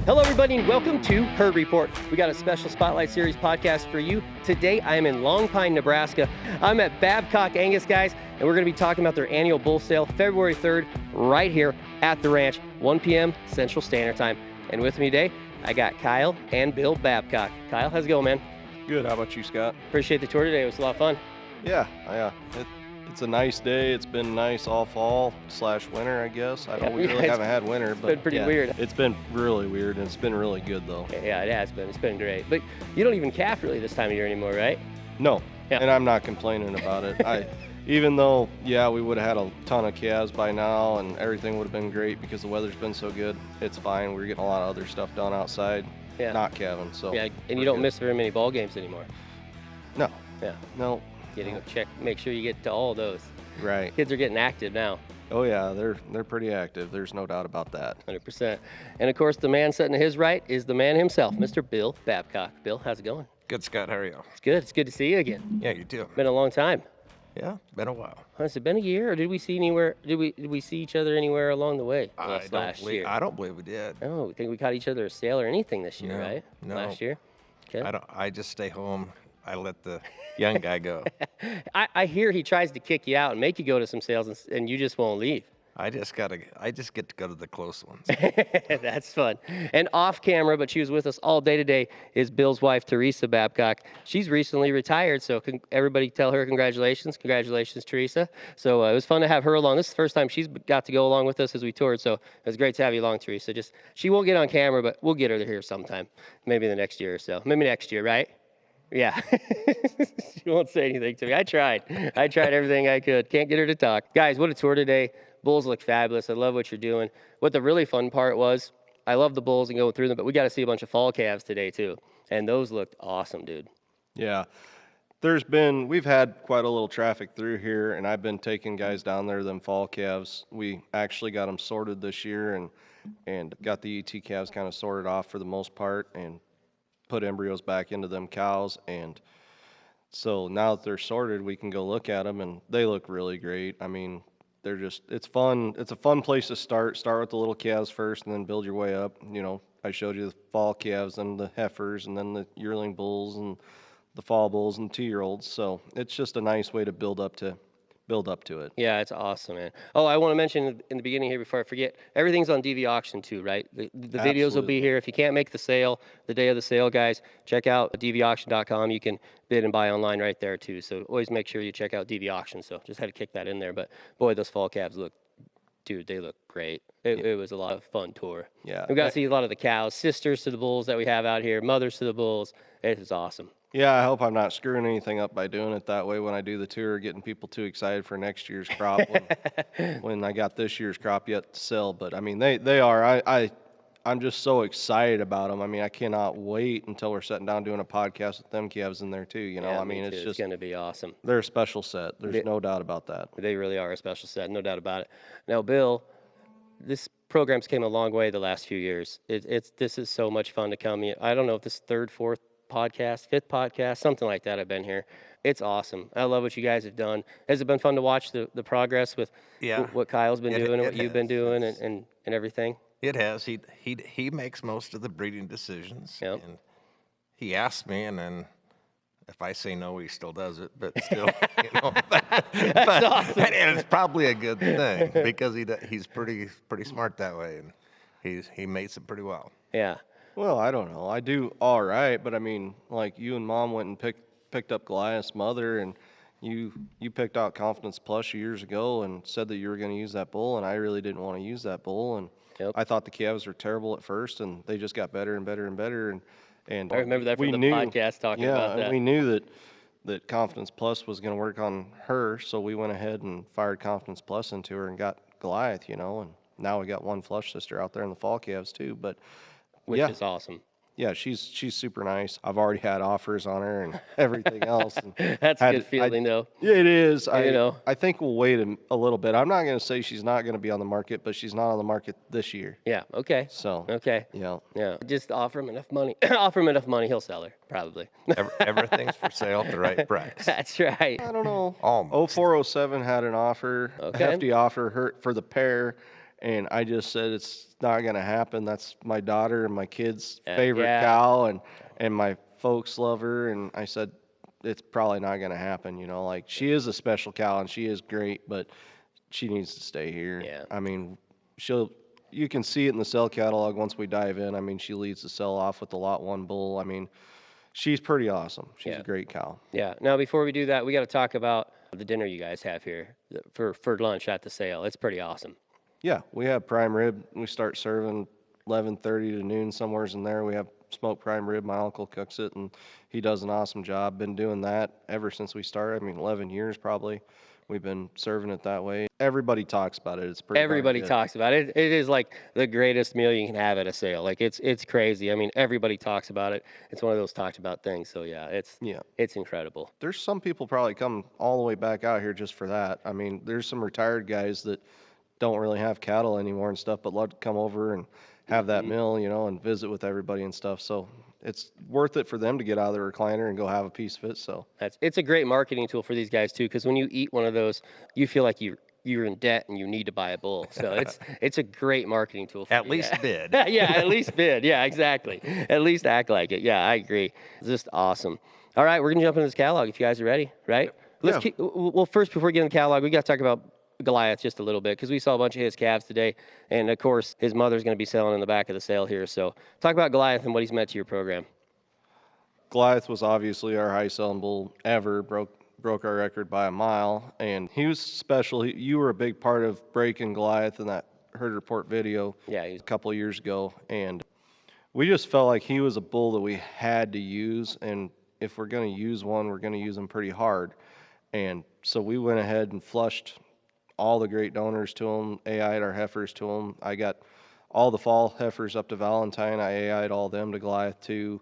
Hello, everybody, and welcome to Herd Report. We got a special Spotlight Series podcast for you. Today, I am in Long Pine, Nebraska. I'm at Babcock Angus, guys, and we're going to be talking about their annual bull sale, February 3rd, right here at the ranch, 1 p.m. Central Standard Time. And with me today, I got Kyle and Bill Babcock. Kyle, how's it going, man? Good. How about you, Scott? Appreciate the tour today. It was a lot of fun. Yeah. It's a nice day. It's been nice all fall / winter, I guess. We really haven't had winter, but it's been pretty weird. It's been really weird, and it's been really good, though. Yeah, it has been. It's been great. But you don't even calf really this time of year anymore, right? No, Yeah. and I'm not complaining about it. Even though, we would have had a ton of calves by now, and everything would have been great because the weather's been so good. It's fine. We're getting a lot of other stuff done outside, not calving. So yeah, and you don't miss very many ball games anymore. No. Yeah. No. You gotta go check, make sure you get to all those. Right. Kids are getting active now. Oh yeah, they're pretty active. There's no doubt about that. 100%. And of course, the man sitting to his right is the man himself, Mr. Bill Babcock. Bill, how's it going? Good, Scott. How are you? It's good. It's good to see you again. Yeah, you too. Been a long time. Yeah, been a while. Has it been a year, or did we see anywhere? Did we see each other anywhere along the way? I don't believe we did. Oh, I think we caught each other a sale or anything this year, No, right? no. Last year. Okay. I just stay home. I let the young guy go. I hear he tries to kick you out and make you go to some sales, and you just won't leave. I just get to go to the close ones. That's fun. And off camera, but she was with us all day today, is Bill's wife, Teresa Babcock. She's recently retired, so everybody tell her congratulations. Congratulations, Teresa. So it was fun to have her along. This is the first time she's got to go along with us as we toured, so it was great to have you along, Teresa. She won't get on camera, but we'll get her here sometime, maybe the next year or so. Maybe next year, right? Yeah. She won't say anything to me. I tried everything I could. Can't get her to talk. Guys, what a tour today. Bulls look fabulous. I love what you're doing. What the really fun part was, I love the bulls and going through them, but we got to see a bunch of fall calves today too. And those looked awesome, dude. Yeah. We've had quite a little traffic through here, and I've been taking guys down there, them fall calves. We actually got them sorted this year and got the ET calves kind of sorted off for the most part and put embryos back into them cows. And so now that they're sorted, we can go look at them, and they look really great. I mean, it's fun. It's a fun place to start. Start with the little calves first and then build your way up. I showed you the fall calves and the heifers and then the yearling bulls and the fall bulls and 2-year-olds. So it's just a nice way to build up to it. Yeah, it's awesome, man. Oh, I want to mention in the beginning here before I forget, everything's on DV Auction too, right? The videos will be here. If you can't make the sale, the day of the sale, guys, check out dvauction.com. You can bid and buy online right there too. So always make sure you check out DV Auction. So just had to kick that in there. But boy, those fall calves they look great. It was a lot of fun tour. Yeah. We got to see a lot of the cows, sisters to the bulls that we have out here, mothers to the bulls. It was awesome. Yeah, I hope I'm not screwing anything up by doing it that way when I do the tour, getting people too excited for next year's crop when I got this year's crop yet to sell. But I mean, they are. I'm just so excited about them. I mean, I cannot wait until we're sitting down doing a podcast with them calves in there too. Yeah, I mean, it's going to be awesome. They're a special set. There's no doubt about that. They really are a special set, no doubt about it. Now, Bill, this program's came a long way the last few years. This is so much fun to come. I don't know if this is third, fourth podcast, fifth podcast, something like that. I've been here. It's awesome. I love what you guys have done. Has it been fun to watch the progress with what Kyle's been doing and what you've been doing and everything? It has. He makes most of the breeding decisions. Yep. And he asks me, and then if I say no, he still does it. But still, That's awesome. And it's probably a good thing because he's pretty smart that way, and he mates it pretty well. Yeah. Well, I don't know. I do all right, but I mean, like you and Mom went and picked up Goliath's mother, and you picked out Confidence Plus years ago and said that you were going to use that bull, and I really didn't want to use that bull, and I thought the calves were terrible at first, and they just got better and better and better, and I remember that from the podcast talking about that. Yeah, we knew that Confidence Plus was going to work on her, so we went ahead and fired Confidence Plus into her and got Goliath, and now we got one flush sister out there in the fall calves too, but which is awesome. Yeah, she's super nice. I've already had offers on her and everything else. And That's a good feeling, though. Yeah, it is. I think we'll wait a little bit. I'm not going to say she's not going to be on the market, but she's not on the market this year. Yeah. Okay. So. Okay. Yeah. Yeah. Just offer him enough money. Offer him enough money, he'll sell her probably. Everything's for sale at the right price. That's right. I don't know. Almost. 0407 had an offer, a hefty offer for the pair. And I just said, it's not going to happen. That's my daughter and my kid's Yeah. favorite Yeah. cow, and my folks love her. And I said, it's probably not going to happen. You know, like, she is a special cow and she is great, but she needs to stay here. Yeah. I mean, you can see it in the cell catalog once we dive in. I mean, she leads the cell off with the lot 1 bull. I mean, she's pretty awesome. She's Yeah. a great cow. Yeah. Now, before we do that, we got to talk about the dinner you guys have here for lunch at the sale. It's pretty awesome. Yeah, we have prime rib. We start serving 11:30 to noon, somewheres in there. We have smoked prime rib. My uncle cooks it, and he does an awesome job. Been doing that ever since we started. I mean, 11 years probably. We've been serving it that way. Everybody talks about it. It's pretty. Everybody talks about it. It is like the greatest meal you can have at a sale. Like, it's crazy. I mean, everybody talks about it. It's one of those talked about things. So yeah, it's incredible. There's some people probably come all the way back out here just for that. I mean, there's some retired guys that don't really have cattle anymore and stuff, but love to come over and have that meal, you know, and visit with everybody and stuff. So it's worth it for them to get out of the recliner and go have a piece of it. So It's a great marketing tool for these guys too, because when you eat one of those, you feel like you're in debt and you need to buy a bull. So it's a great marketing tool. For At you. least bid. Yeah, at least bid. Yeah, exactly. At least act like it. Yeah, I agree. It's just awesome. All right, we're gonna jump into this catalog if you guys are ready. Right? Yeah. Well, first before we get in the catalog, we got to talk about Goliath just a little bit, because we saw a bunch of his calves today, and of course his mother's going to be selling in the back of the sale here. So talk about Goliath and what he's meant to your program. Goliath was obviously our high selling bull ever, broke our record by a mile, and he was special. You were a big part of breaking Goliath in that herd report video a couple of years ago, and we just felt like he was a bull that we had to use, and if we're going to use one, we're going to use him pretty hard. And so we went ahead and flushed all the great donors to him, AI'd our heifers to him. I got all the fall heifers up to Valentine. I AI'd all them to Goliath too.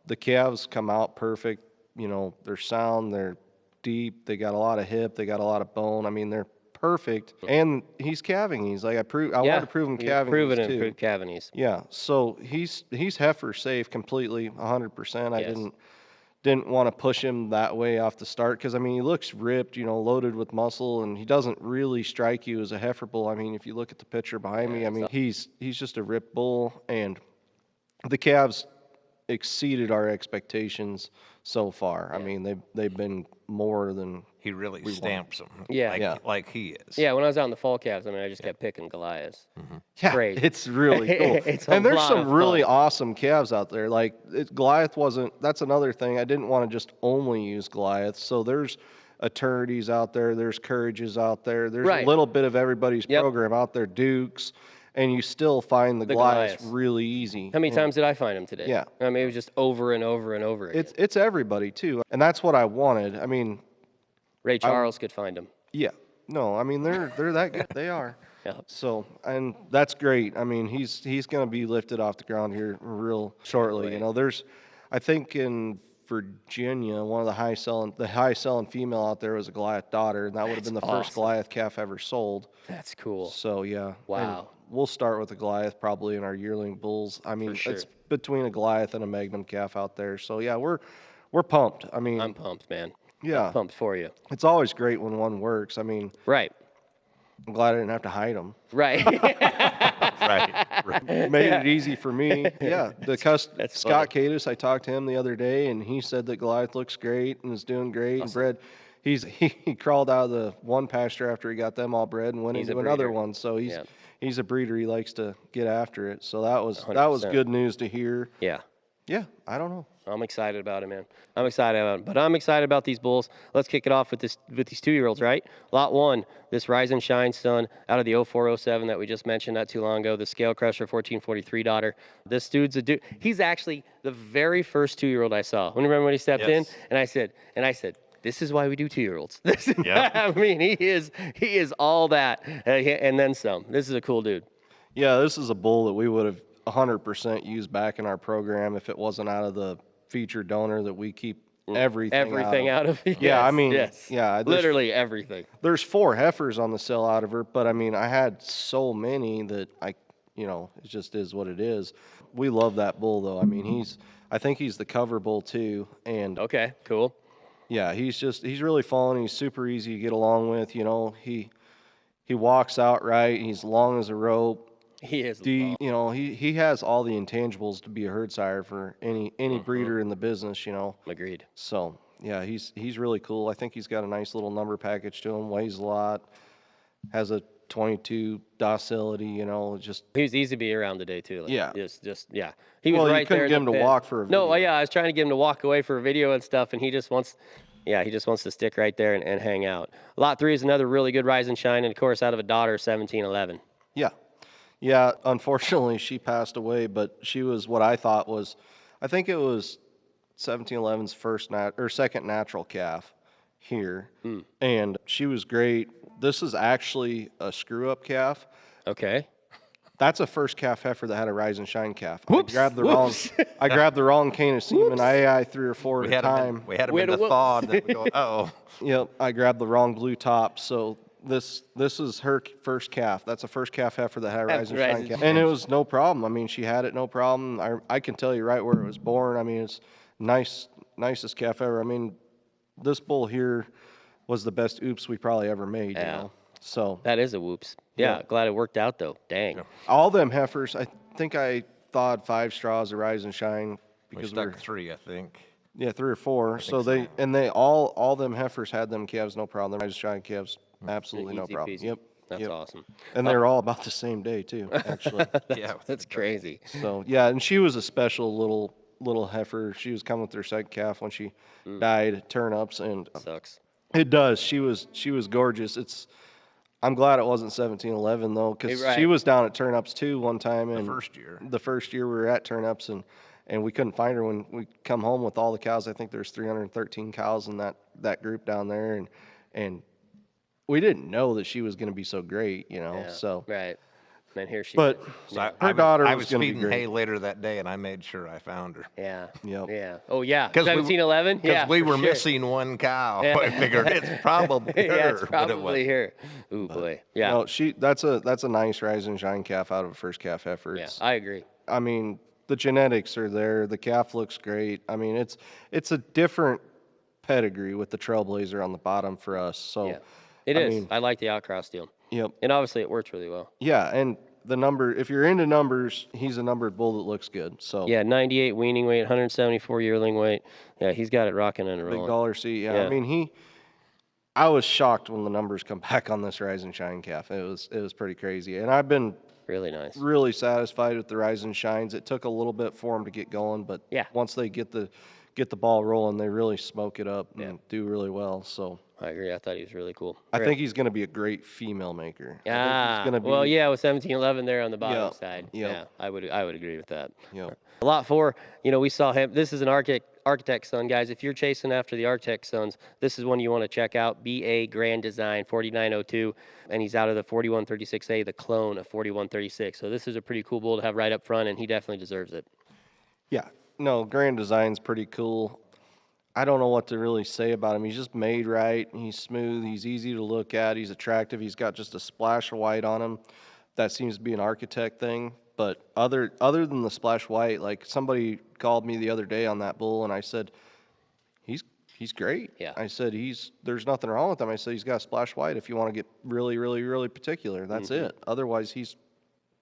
The calves come out perfect. You know, they're sound, they're deep, they got a lot of hip, they got a lot of bone. I mean, they're perfect. And he's calving. He's like, I wanted to prove him calving. Proven and too. proved calvings. Yeah, so he's heifer safe completely, 100%. I Yes. didn't want to push him that way off the start, because I mean, he looks ripped, you know, loaded with muscle, and he doesn't really strike you as a heifer bull. I mean, if you look at the picture behind me, I mean, he's just a ripped bull, and the calves exceeded our expectations so far. I mean, they've been more than He really stamps them. Yeah. Like he is. Yeah, when I was out in the fall calves, I mean, I just kept picking Goliaths. Yeah, Crazy. it's really cool. And there's lot some of really fun. awesome calves out there. Like, Goliath wasn't, that's another thing. I didn't want to just only use Goliath. So there's eternities out there, there's courages out there, there's Right. a little bit of everybody's program out there, Dukes, and you still find the Goliaths Goliaths. really easy. How many times did I find him today? Yeah. I mean, it was just over and over and over again. It's everybody too. And that's what I wanted. I mean, Ray Charles could find him. yeah. No, I mean, they're that good. They are. Yeah. So, and that's great. I mean, he's going to be lifted off the ground here real shortly. You know, I think in Virginia, one of the high selling female out there was a Goliath daughter, and that would have been the first Goliath calf ever sold. That's cool. So yeah. Wow. And we'll start with a Goliath probably in our yearling bulls. I mean, sure. it's between a Goliath and a Magnum calf out there. So yeah, we're pumped. I mean, I'm pumped, man. yeah, I'm pumped for you. it's always great when one works. I mean, Right. I'm glad I didn't have to hide them. Right. Right. Made it easy for me. Yeah, that's Scott Cadis, I talked to him the other day, and he said that Goliath looks great and is doing great and bred. He crawled out of the one pasture after he got them all bred and went He's a into another breeder. one. So Yeah. he's a breeder. He likes to get after it. So that was 100%. good news to hear. Yeah. Yeah, I don't know. I'm excited about it, man. I'm excited about it. But I'm excited about these bulls. Let's kick it off with these 2-year-olds, right? Lot 1, this Rise and Shine son out of the 0407 that we just mentioned not too long ago, the Scale Crusher 1443 daughter. This dude's a dude. He's actually the very first 2-year-old I saw. Remember when he stepped in? Yes. And I said, this is why we do 2-year-olds. Yeah. I mean, he is all that and then some. This is a cool dude. Yeah, this is a bull that we would have 100% used back in our program if it wasn't out of the featured donor that we keep everything out of it. Yeah, I mean, yes. yeah, literally everything. There's 4 heifers on the sale out of her, but I mean, I had so many that it just is what it is. We love that bull though. I mean, I think he's the cover bull too, and Okay, cool. yeah, he's really fun. He's super easy to get along with. You know, he He walks out right. He's long as a rope. He is. You know, he has all the intangibles to be a herd sire for any breeder in the business, you know. Agreed. So yeah, he's really cool. I think he's got a nice little number package to him. Weighs a lot. Has a 22 docility. You know, just He was easy to be around today too. Like, Yeah. Just yeah. He was Well, you right couldn't there. in get the him to pen. walk for a No, video. yeah, I was trying to get him to walk away for a video and stuff, and he just wants to stick right there and hang out. Lot 3 is another really good rise and shine, and of course out of a daughter, 1711. yeah. Yeah, unfortunately, she passed away, but she was what I thought was, I think it was 1711's second natural calf here, and she was great. This is actually a screw-up calf. Okay. That's a first calf heifer that had a rise and shine calf. Whoops, I grabbed the whoops. I grabbed the wrong cane of semen. I AI 3 or 4 at a time. We had him We in had the a thaw, and then we go, oh. Yep, I grabbed the wrong blue top. So this is her first calf. That's a first calf heifer that had a rise and shine calf, and it was no problem. I mean, she had it no problem. I can tell you right where it was born. I mean, it's nicest calf ever. I mean, this bull here was the best oops we probably ever made. You know, so That is a whoops. Yeah, glad it worked out though. Dang. all them heifers. I think I thawed 5 straws of rise and shine We because stuck 3, I think. Yeah, 3 or 4. So they all them heifers had them calves no problem. Them rise and shine calves absolutely no Easy problem. peasy. Yep. That's Yep. awesome. And they were all about the same day too, actually. Yeah. That's crazy. So yeah, and she was a special little heifer. She was coming with her second calf when she died at turnips, and Sucks. it does. She was gorgeous. I'm glad it wasn't 1711 though, because Right. she was down at turnips too one time. And first year. The first year we were at turnips, and we couldn't find her when we come home with all the cows. I think there's 313 cows in that group down there, and we didn't know that she was going to be so great, you know. Yeah. So, Right. And here she but is. So her daughter I was was going to be feeding great. hay later that day, and I made sure I found her. Yeah. Yep. Yeah. Oh yeah. 'Cause we were- 1711. Yeah. Because we for were sure. missing one cow. I figured it's probably her. Yeah, it's but it probably wasn't. here. Ooh boy. Yeah. No, that's a nice rise and shine calf out of a first calf heifer. Yeah. It's- I agree. I mean, the genetics are there. The calf looks great. I mean, it's a different pedigree with the Trailblazer on the bottom for us. So, Yeah. It I is. mean- I like the outcross deal. yep. And obviously it works really well. Yeah, and the number, if you're into numbers, he's a numbered bull that looks good. So, Yeah, 98 weaning weight, 174 yearling weight. Yeah, he's got it rocking and big rolling. dollar seat. Yeah, Yeah. I mean, I was shocked when the numbers come back on this rise and shine calf. It was pretty crazy. And I've been Really nice. really satisfied with the rise and shines. It took a little bit for them to get going, but Yeah. once they get the ball rolling, they really smoke it up and do really well. So I agree. I thought he was really cool. I think he's going to be a great female maker. I think Yeah. he's gonna be, Well, yeah, with 1711 there on the bottom Yeah, side. yeah. Yeah, I would agree with that. Yeah. Lot 4, we saw him. This is an architect son, guys. If you're chasing after the architect sons, this is one you want to check out. BA Grand Design 4902, and he's out of the 4136A, the clone of 4136. So this is a pretty cool bull to have right up front, and he definitely deserves it. Yeah. No, Grand Design's pretty cool. I don't know what to really say about him. He's just made right. He's smooth. He's easy to look at. He's attractive. He's got just a splash of white on him. That seems to be an architect thing. But other than the splash white, like somebody called me the other day on that bull, and I said, he's great. Yeah. I said there's nothing wrong with him. I said he's got a splash white. If you want to get really, really, really particular, that's it. Otherwise, he's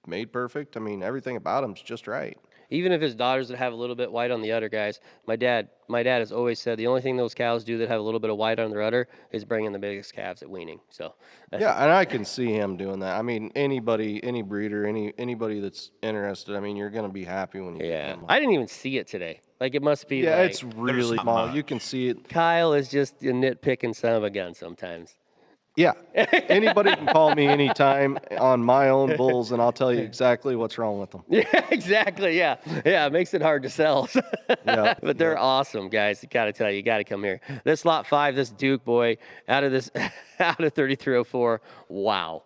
made perfect. I mean, everything about him's just right. Even if his daughters that have a little bit white on the udder, guys, my dad has always said the only thing those cows do that have a little bit of white on their udder is bringing the biggest calves at weaning. So that's Yeah, and I can see him doing that. I mean, anybody, any breeder, anybody that's interested, I mean, you're going to be happy when you get yeah. them. I didn't even see it today. Like it must be. Yeah, like, it's really not small. much. You can see it. Kyle is just a nitpicking son of a gun sometimes. Yeah. Anybody can call me anytime on my own bulls, and I'll tell you exactly what's wrong with them. Yeah, exactly. Yeah. Yeah. It makes it hard to sell. Yeah, But they're awesome, guys. I got to tell you, you got to come here. This lot 5, this Duke boy out of 3304. Wow.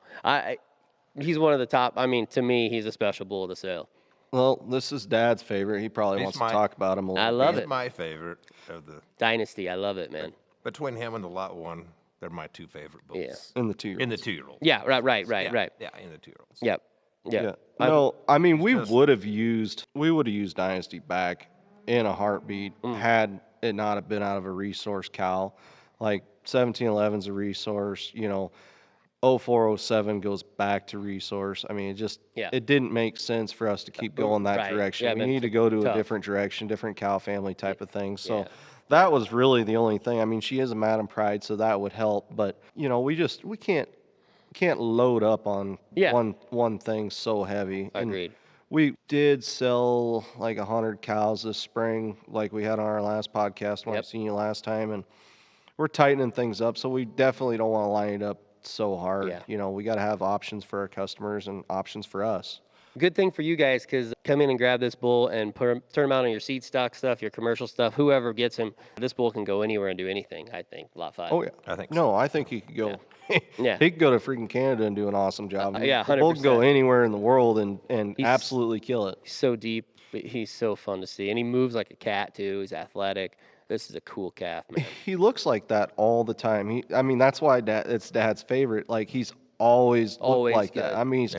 He's one of the top. I mean, to me, he's a special bull of the sale. Well, this is Dad's favorite. He probably He's wants my- to talk about him a little I bit. love He's it. my favorite of the Dynasty. I love it, man. between him and the lot 1. They're my 2 favorite bulls. Yeah. In the 2 In the 2-year-olds. Yeah. Right. Yeah, Right. Yeah, in the 2-year-olds. Yep. Yeah. Yep. No, I mean, we would have used Dynasty back in a heartbeat had it not have been out of a resource cow. Like 1711's a resource, 0407 goes back to resource. I mean, it didn't make sense for us to keep going that Right. direction. Yeah, We been need to go to a tough. different direction, different cow family type of thing. So Yeah. that was really the only thing. I mean, she is a Madam Pride, so that would help. But we can't load up on Yeah. one thing so heavy. And Agreed. we did sell like 100 cows this spring, like we had on our last podcast when I Yep. seen you last time, and we're tightening things up. So we definitely don't want to line it up so hard. Yeah. We got to have options for our customers and options for us. Good thing for you guys, because come in and grab this bull and turn him out on your seed stock stuff, your commercial stuff, whoever gets him. This bull can go anywhere and do anything, I think. Lot 5. Oh yeah, I think no, I think he could go. Yeah. He could go to freaking Canada and do an awesome job. Yeah, The bull can go 100%. anywhere in the world and He's- absolutely kill it. He's so deep, but he's so fun to see. And he moves like a cat, too. He's athletic. This is a cool calf, man. He looks like that all the time. I mean, that's why it's Dad's favorite. Like he's always Always looked like good. that. I mean,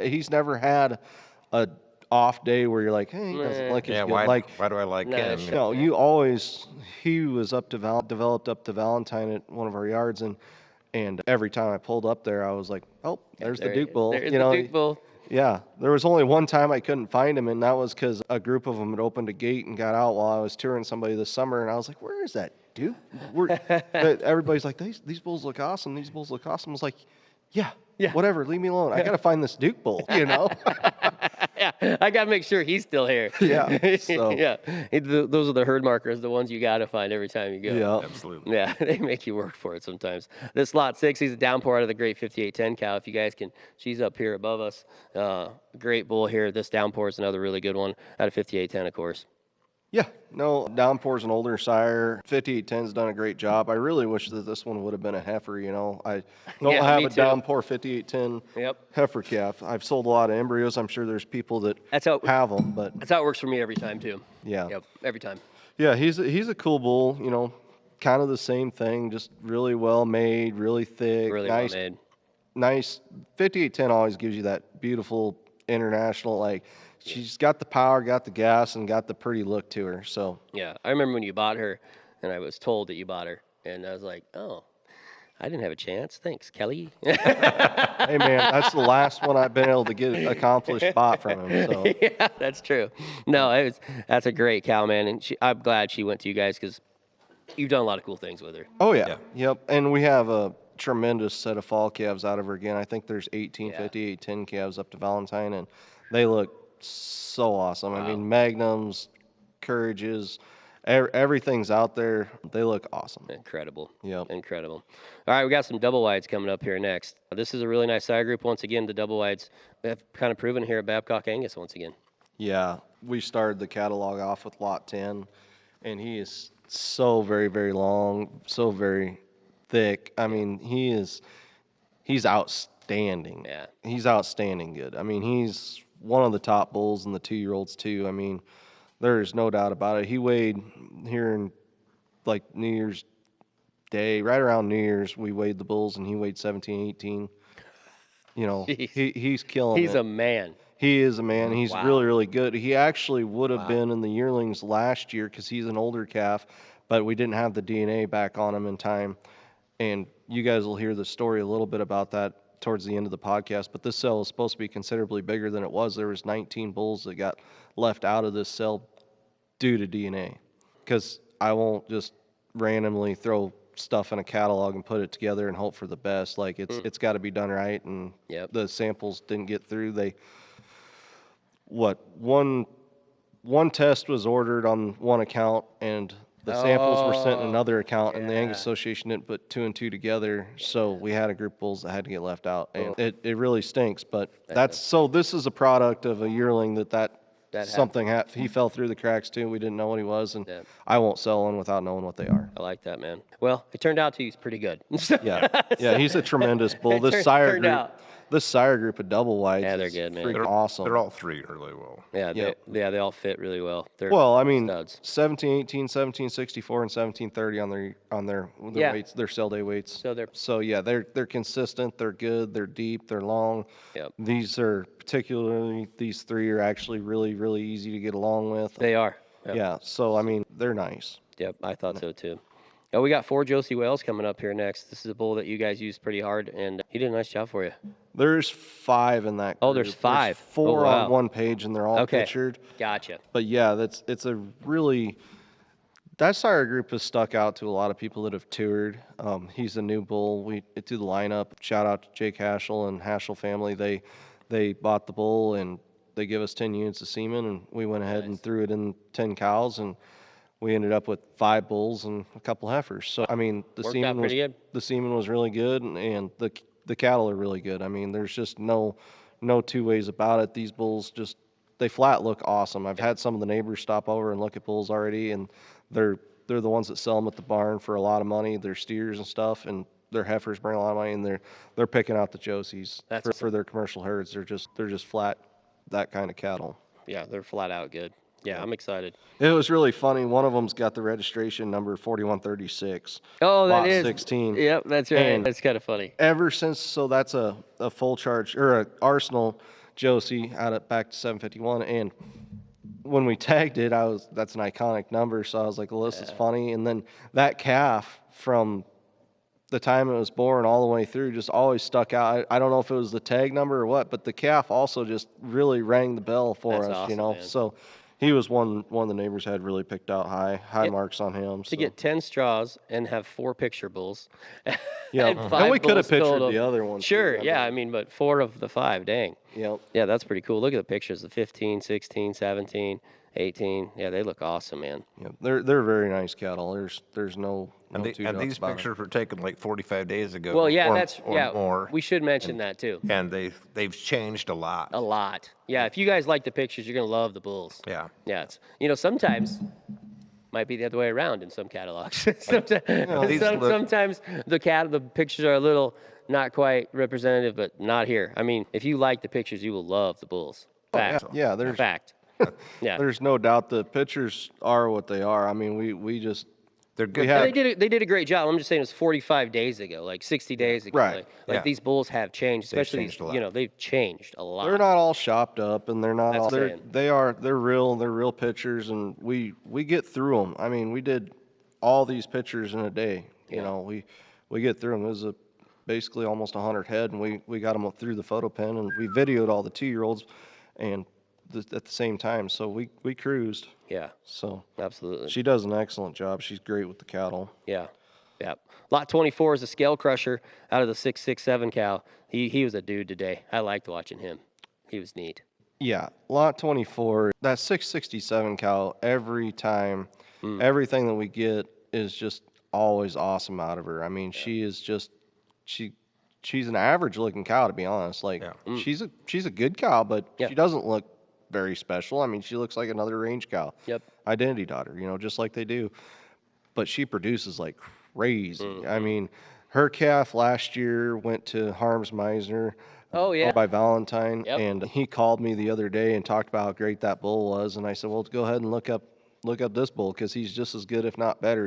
he's never had a off day where you're like, hey, he doesn't look as Yeah, good. why Like, do I like No, him? sure. no, he was developed up to Valentine at one of our yards, and every time I pulled up there, I was like, oh, there's the Duke Bull. There's the Duke Bull. Yeah, there was only one time I couldn't find him, and that was because a group of them had opened a gate and got out while I was touring somebody this summer, and I was like, where is that Duke? Everybody's like, these bulls look awesome. These bulls look awesome. I was like, yeah, whatever, leave me alone. I got to find this Duke bull, Yeah, I got to make sure he's still here. Yeah, so. Yeah, those are the herd markers, the ones you got to find every time you go. Yeah. Absolutely. Yeah, they make you work for it sometimes. This lot 6, he's a downpour out of the great 5810 cow. If you guys can, she's up here above us. Great bull here. This downpour is another really good one out of 5810, of course. Yeah, no, Downpour's an older sire. 5810's done a great job. I really wish that this one would have been a heifer, I don't Yeah, have me a too. Downpour 5810 Yep. heifer calf. I've sold a lot of embryos. I'm sure there's people that That's how have them, but that's how it works for me every time too. yeah. Yep, every time. Yeah, he's a cool bull, kind of the same thing, just really well made, really thick, Really nice, well made. nice. 5810 always gives you that beautiful international, like, she's got the power, got the gas, and got the pretty look to her. So Yeah, I remember when you bought her, and I was told that you bought her, and I was like, oh, I didn't have a chance. Thanks, Kelly. hey man, that's the last one I've been able to get accomplished bought from him. So Yeah, that's true. No, that's a great cow, man, and I'm glad she went to you guys because you've done a lot of cool things with her. oh yeah, yep. And we have a tremendous set of fall calves out of her again. I think there's 18, 58, 10 calves up to Valentine, and they look so awesome. I mean, Magnums, Courages, everything's out there. They look awesome. Incredible. Yep. Incredible. All right, we got some double wides coming up here next. This is a really nice sire group. Once again, the double wides have kind of proven here at Babcock Angus once again. Yeah, we started the catalog off with lot 10, and he is so very, very long, so very thick. I mean, he's outstanding. Yeah. He's outstanding good. I mean, he's one of the top bulls in the 2-year-olds too. I mean, there's no doubt about it. He weighed here in like New Year's Day, right around New Year's, we weighed the bulls, and he weighed 17, 18. Jeez. He's killing He's it. a man. He is a man. He's Wow. really, really good. He actually would have been in the yearlings last year because he's an older calf, but we didn't have the DNA back on him in time. And you guys will hear the story a little bit about that towards the end of the podcast. But this cell is supposed to be considerably bigger than it was. There was 19 bulls that got left out of this cell due to DNA. Because I won't just randomly throw stuff in a catalog and put it together and hope for the best. Like it's got to be done right, and Yep. the samples didn't get through. One test was ordered on one account, and the samples were sent in another account, and the Angus Association didn't put 2 and 2 together. So we had a group of bulls that had to get left out, and it really stinks. But this is a product of a yearling that something he fell through the cracks too. We didn't know what he was, and I won't sell one without knowing what they are. I like that, man. Well, it turned out he's pretty good. Yeah, he's a tremendous bull. It turned out. This sire group of double wides, Yeah, they're is good, man. freaking awesome. They're all three really well. Yeah, Yep. they all fit really well. They're Well, I mean, studs. 1718, 1764, and 1730 on their Yeah. weights, their cell day weights. So they're they're consistent, they're good, they're deep, they're long. Yep. These three are actually really, really easy to get along with. they are. Yep. Yeah, so I mean, they're nice. Yep, I thought so too. Oh, we got 4 Josie Wales coming up here next. This is a bull that you guys used pretty hard, and he did a nice job for you. There's 5 in that Oh, group. there's 5. There's 4 wow. on one page, and they're all Okay. pictured. Gotcha. But yeah, it's a really that sire group has stuck out to a lot of people that have toured. He's a new bull. We to the lineup. Shout out to Jake Haschel and Haschel family. They bought the bull and they give us 10 units of semen, and we went ahead and threw it in 10 cows, and we ended up with 5 bulls and a couple heifers. So I mean, Worked out pretty good. the semen was really good, and the cattle are really good. I mean, there's just no 2 ways about it. These bulls just they flat look awesome. I've had some of the neighbors stop over and look at bulls already, and they're the ones that sell them at the barn for a lot of money. They're steers and stuff, and their heifers bring a lot of money, and they're picking out the Josies for their commercial herds. They're just flat that kind of cattle. Yeah, they're flat out good. Yeah, I'm excited. It was really funny. One of them's got the registration number 4136. Oh, that lot is 16. Yep, that's right. And That's kind of funny. Ever since, so that's a full charge or a Arsenal Josie out at back to 751, and when we tagged it, that's an iconic number, so I was like, well, this is funny. And then that calf from the time it was born all the way through just always stuck out. I don't know if it was the tag number or what, but the calf also just really rang the bell for That's us, awesome, you know. man. So he was one of the neighbors had really picked out high marks on him. To get 10 straws and have 4 picture bulls. Yeah, and and 5 we could have bulls pictured total. the other ones. Sure, too, yeah, I mean, but 4 of the 5, dang. Yep. Yeah, that's pretty cool. Look at the pictures, the 15, 16, 17, 18. Yeah, they look awesome, man. Yep. They're very nice cattle. There's no And, two and doubts these about it. pictures were taken like 45 days ago. Well, yeah, or more. we should mention that too. And they've changed a lot. A lot. Yeah, if you guys like the pictures, you're going to love the bulls. Yeah. Yeah, it's, sometimes might be the other way around in some catalogs. sometimes, these look- sometimes the pictures are a little not quite representative, but not here. I mean, if you like the pictures, you will love the bulls. Fact. Yeah, there's Fact. Yeah. there's no doubt the pictures are what they are. I mean, we just They're good. have- They did a great job. I'm just saying it was 45 days ago, like 60 days ago. Right. Like Yeah. these bulls have changed, especially changed a these, lot. they've changed a lot. they're not all shopped up, and they're not That's all what I'm they're real pictures, and we get through them. I mean, we did all these pictures in a day. You know, we get through them. It was basically almost 100 head, and we got them through the photo pen, and we videoed all the 2-year-olds, and at the same time. So we cruised. Yeah, So absolutely. she does an excellent job. She's great with the cattle. Yeah. Yeah. Lot 24 is a scale crusher out of the 667 cow. He was a dude today. I liked watching him. He was neat. Yeah, lot 24, that 667 cow, every time, everything that we get is just always awesome out of her. I mean, she is just, she's an average looking cow, to be honest. Like, she's a good cow, but she doesn't look very special. I mean, she looks like another range cow. Yep. Identity daughter, just like they do. But she produces like crazy. I mean, her calf last year went to Harms Meisner. Oh, yeah. By Valentine, Yep. and he called me the other day and talked about how great that bull was, and I said, well, go ahead and look up this bull, because he's just as good, if not better,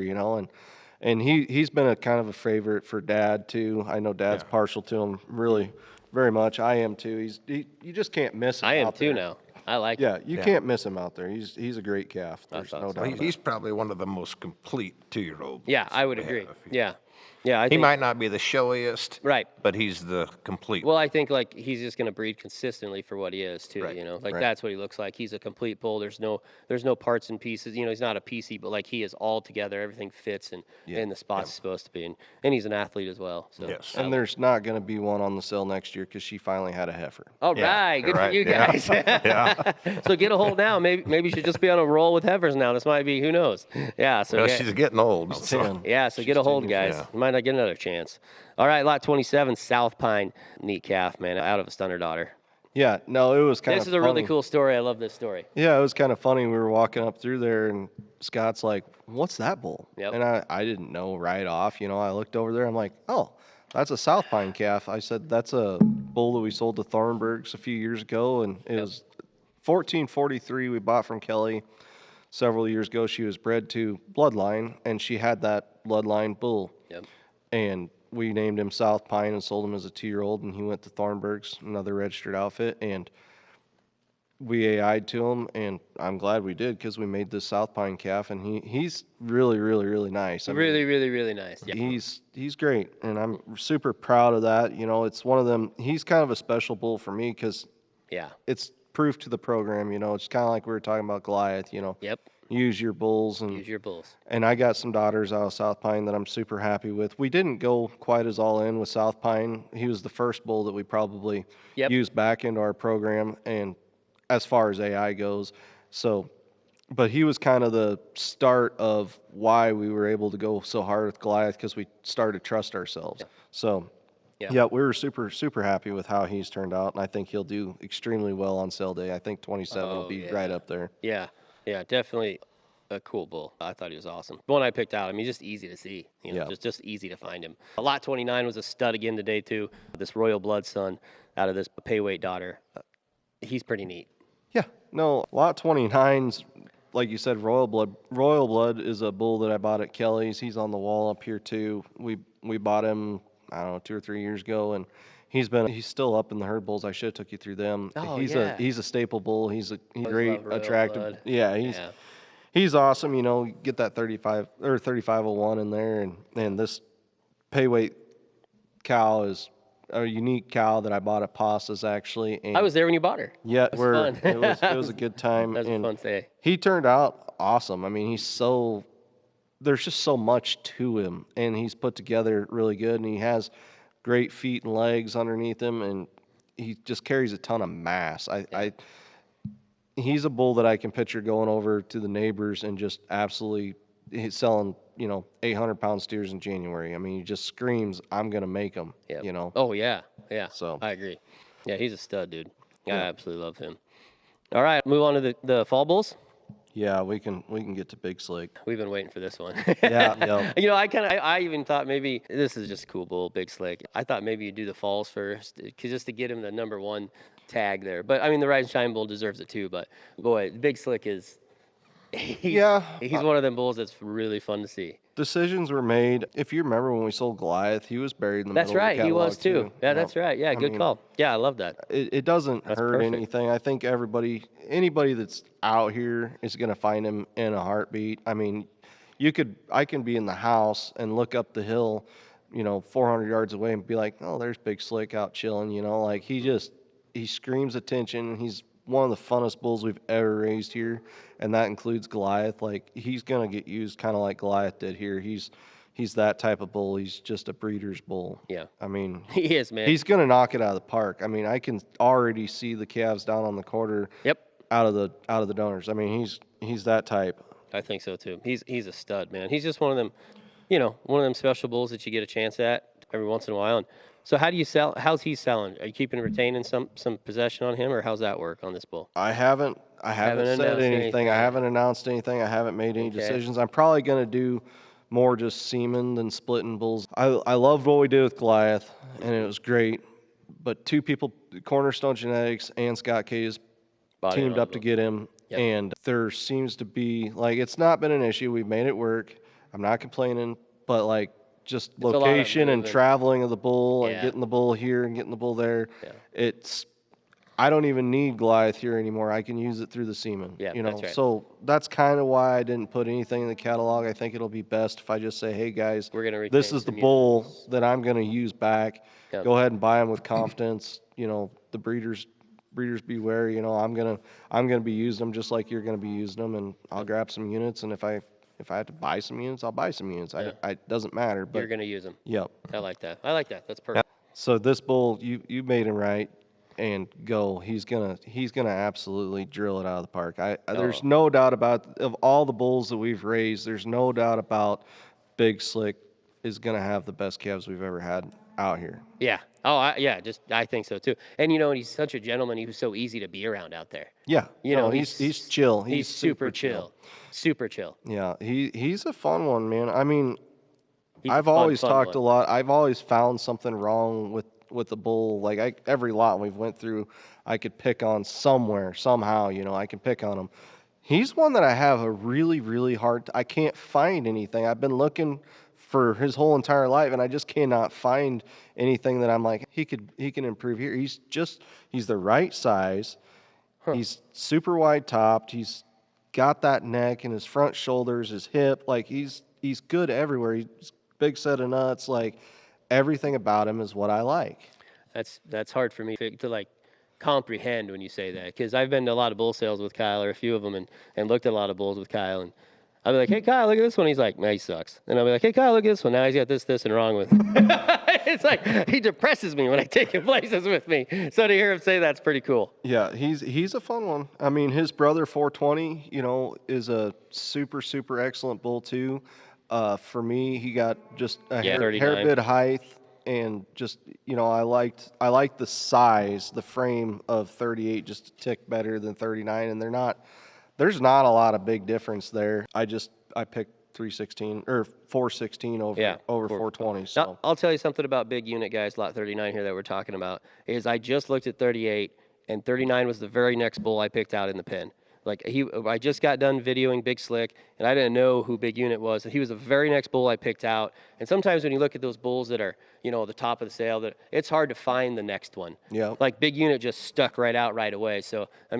and he's been a kind of a favorite for Dad too. I know Dad's partial to him really very much. I am too. You just can't miss him. I am out too there. now. I like Yeah, him. you can't miss him out there. He's a great calf. There's That's no awesome. doubt. Well, about he's probably one of the most complete 2-year-old. Yeah, I would agree. Yeah. Yeah, I He think, might not be the showiest, right. but he's the complete. Well, I think like he's just going to breed consistently for what he is too. Right. Like Right. that's what he looks like. He's a complete bull. There's no parts and pieces. He's not a piecey, but like he is all together. Everything fits and in the spots it's supposed to be. And he's an athlete as well. So Yes. And there's not going to be one on the sale next year because she finally had a heifer. all Yeah, right, good for right, you yeah. guys. Yeah. So get a hold now. Maybe you should just be on a roll with heifers now. This might be, who knows? Yeah. So Well, yeah. she's getting old. So. 10. Yeah, so get a hold, guys. yeah. You might not get another chance. All right, lot 27, South Pine, neat calf, man, out of a stunner daughter. Yeah, no, it was kind of This is a really cool story. I love this story. Yeah, it was kind of funny. We were walking up through there, and Scott's like, what's that bull? Yep. And I didn't know right off. I looked over there. I'm like, oh, that's a South Pine calf. I said, that's a bull that we sold to Thornburgs a few years ago, and it was 1443 we bought from Kelly several years ago. She was bred to Bloodline, and she had that Bloodline bull. Yep. And we named him South Pine and sold him as a 2-year-old, and he went to Thornburgs, another registered outfit. And we AI'd to him, and I'm glad we did because we made this South Pine calf, and he's really, really, really nice. I mean, Really, really, really nice. Yeah. he's great, and I'm super proud of that. You know, it's one of them. He's kind of a special bull for me because Yeah. it's proof to the program. You know, it's kind of like we were talking about Goliath. You know, Yep. use your bulls, and Use your bulls. I got some daughters out of South Pine that I'm super happy with. We didn't go quite as all in with South Pine. He was the first bull that we probably Yep. used back into our program, and as far as AI goes. So, but he was kind of the start of why we were able to go so hard with Goliath because we started to trust ourselves. Yeah. So, Yeah. yeah, we were super, super happy with how he's turned out, and I think he'll do extremely well on sale day. I think 27 will Oh, be yeah. right up there. Yeah. Yeah. Definitely a cool bull. I thought he was awesome. The one I picked out, I mean, just easy to see. You know, Yeah. just easy to find him. Lot 29 was a stud again today too. This Royal Blood son out of this pay weight daughter. He's pretty neat. Yeah, no, lot 29's, like you said, Royal Blood. Royal Blood is a bull that I bought at Kelly's. He's on the wall up here too. We bought him, I don't know, 2 or 3 years ago, and he's still up in the herd bulls. I should have took you through them. Oh, he's yeah. he's a staple bull. He's Always great, love Royal attractive. Blood. Yeah, Yeah. he's awesome. You know, get that 35 or 3501 in there, and this pay weight cow is a unique cow that I bought at Pasta's actually. And I was there when you bought her. yeah, It was fun. it was a good time. That was a and fun day. he turned out awesome. I mean, there's just so much to him, and he's put together really good, and he has great feet and legs underneath him, and he just carries a ton of mass. He's a bull that I can picture going over to the neighbors and just absolutely he's selling, 800-pound steers in January. I mean, he just screams, "I'm gonna make them." Yeah. You know. Oh yeah. Yeah. So. I agree. Yeah, he's a stud, dude. I Yeah. absolutely love him. All right, move on to the fall bulls. Yeah, we can get to Big Slick. We've been waiting for this one. Yeah, yeah. You know, I even thought maybe this is just a cool bull, Big Slick. I thought maybe you'd do the falls first, just to get him the #1 tag there. But I mean, the Rise and Shine bull deserves it too. But boy, Big Slick is. He's one of them bulls that's really fun to see. Decisions were made. If you remember when we sold Goliath, he was buried in the That's middle right, of the he was catalog, too. Yeah, that's right. Yeah, I good mean, call. Yeah, I love that. It doesn't hurt perfect. anything. I think anybody that's out here is going to find him in a heartbeat. I mean, I can be in the house and look up the hill, 400 yards away and be like, oh, there's Big Slick out chilling, like he screams attention. He's one of the funnest bulls we've ever raised here, and that includes Goliath. Like, he's going to get used kind of like Goliath did here. He's that type of bull. He's just a breeder's bull. Yeah. I mean, He is, man. he's going to knock it out of the park. I mean, I can already see the calves down on the quarter. Yep. Out of the donors. I mean, he's that type. I think so too. He's a stud, man. He's just one of them, one of them special bulls that you get a chance at every once in a while. And so how do you sell? How's he selling? Are you keeping retaining some possession on him, or how's that work on this bull? I haven't Haven't said announced anything. anything. I haven't announced anything. I haven't made any Okay. decisions. I'm probably going to do more just semen than splitting bulls. I loved what we did with Goliath, and it was great. But 2 people, Cornerstone Genetics and Scott K's, Body teamed on up the to bull. get him, Yep. and there seems to be, it's not been an issue. We've made it work. I'm not complaining, but just a lot of location and movement. traveling of the bull and Yeah. getting the bull here and getting the bull there. Yeah. I don't even need Goliath here anymore. I can use it through the semen. Yeah, that's right. So that's kind of why I didn't put anything in the catalog. I think it'll be best if I just say, hey guys, We're gonna this retain is the some bull units. that I'm going to use back. Yep. Go ahead and buy them with confidence. The breeders beware. I'm gonna be using them just like you're gonna be using them, and I'll grab some units. And if I have to buy some units, I'll buy some units. Yeah. It doesn't matter. But You're gonna use him. yep. I like that. That's perfect. So this bull, you made him right, and go. He's gonna absolutely drill it out of the park. There's no doubt of all the bulls that we've raised. There's no doubt about Big Slick is gonna have the best calves we've ever had out here. Yeah. Oh, I think so too. And he's such a gentleman. He was so easy to be around out there. Yeah, he's chill. He's super chill. Super chill. Yeah, he's a fun one, man. I mean, He's a I've fun, always fun talked one. a lot. I've always found something wrong with the bull. Every lot we've went through, I could pick on somewhere, somehow. I can pick on him. He's one that I have a really, really hard. I can't find anything. I've been looking for his whole entire life, and I just cannot find anything that I'm like he can improve here. He's the right size. He's super wide topped. He's got that neck and his front shoulders, his hip. Like he's good everywhere. He's big set of nuts. Like everything about him is what I like. That's hard for me to like comprehend when you say that, because I've been to a lot of bull sales with Kyle, or a few of them, and looked at a lot of bulls with Kyle, and I'll be like, hey Kyle, look at this one. He's like, man, he sucks. And I'll be like, hey Kyle, look at this one. Now he's got this and wrong with him. It's like he depresses me when I take him places with me. So to hear him say that's pretty cool. Yeah, he's a fun one. I mean, his brother 420, is a super excellent bull too. For me, he got just a hair bit height, and just I liked the size, the frame of 38 just a tick better than 39, and there's not a lot of big difference there. I picked 316 or 416 over 420. So now, I'll tell you something about big unit guys, lot 39 here that we're talking about, is I just looked at 38, and 39 was the very next bull I picked out in the pen. Like I just got done videoing Big Slick, and I didn't know who Big Unit was. He was the very next bull I picked out. And sometimes when you look at those bulls that are, the top of the sale, that it's hard to find the next one. Yeah. Like Big Unit just stuck right out right away. So I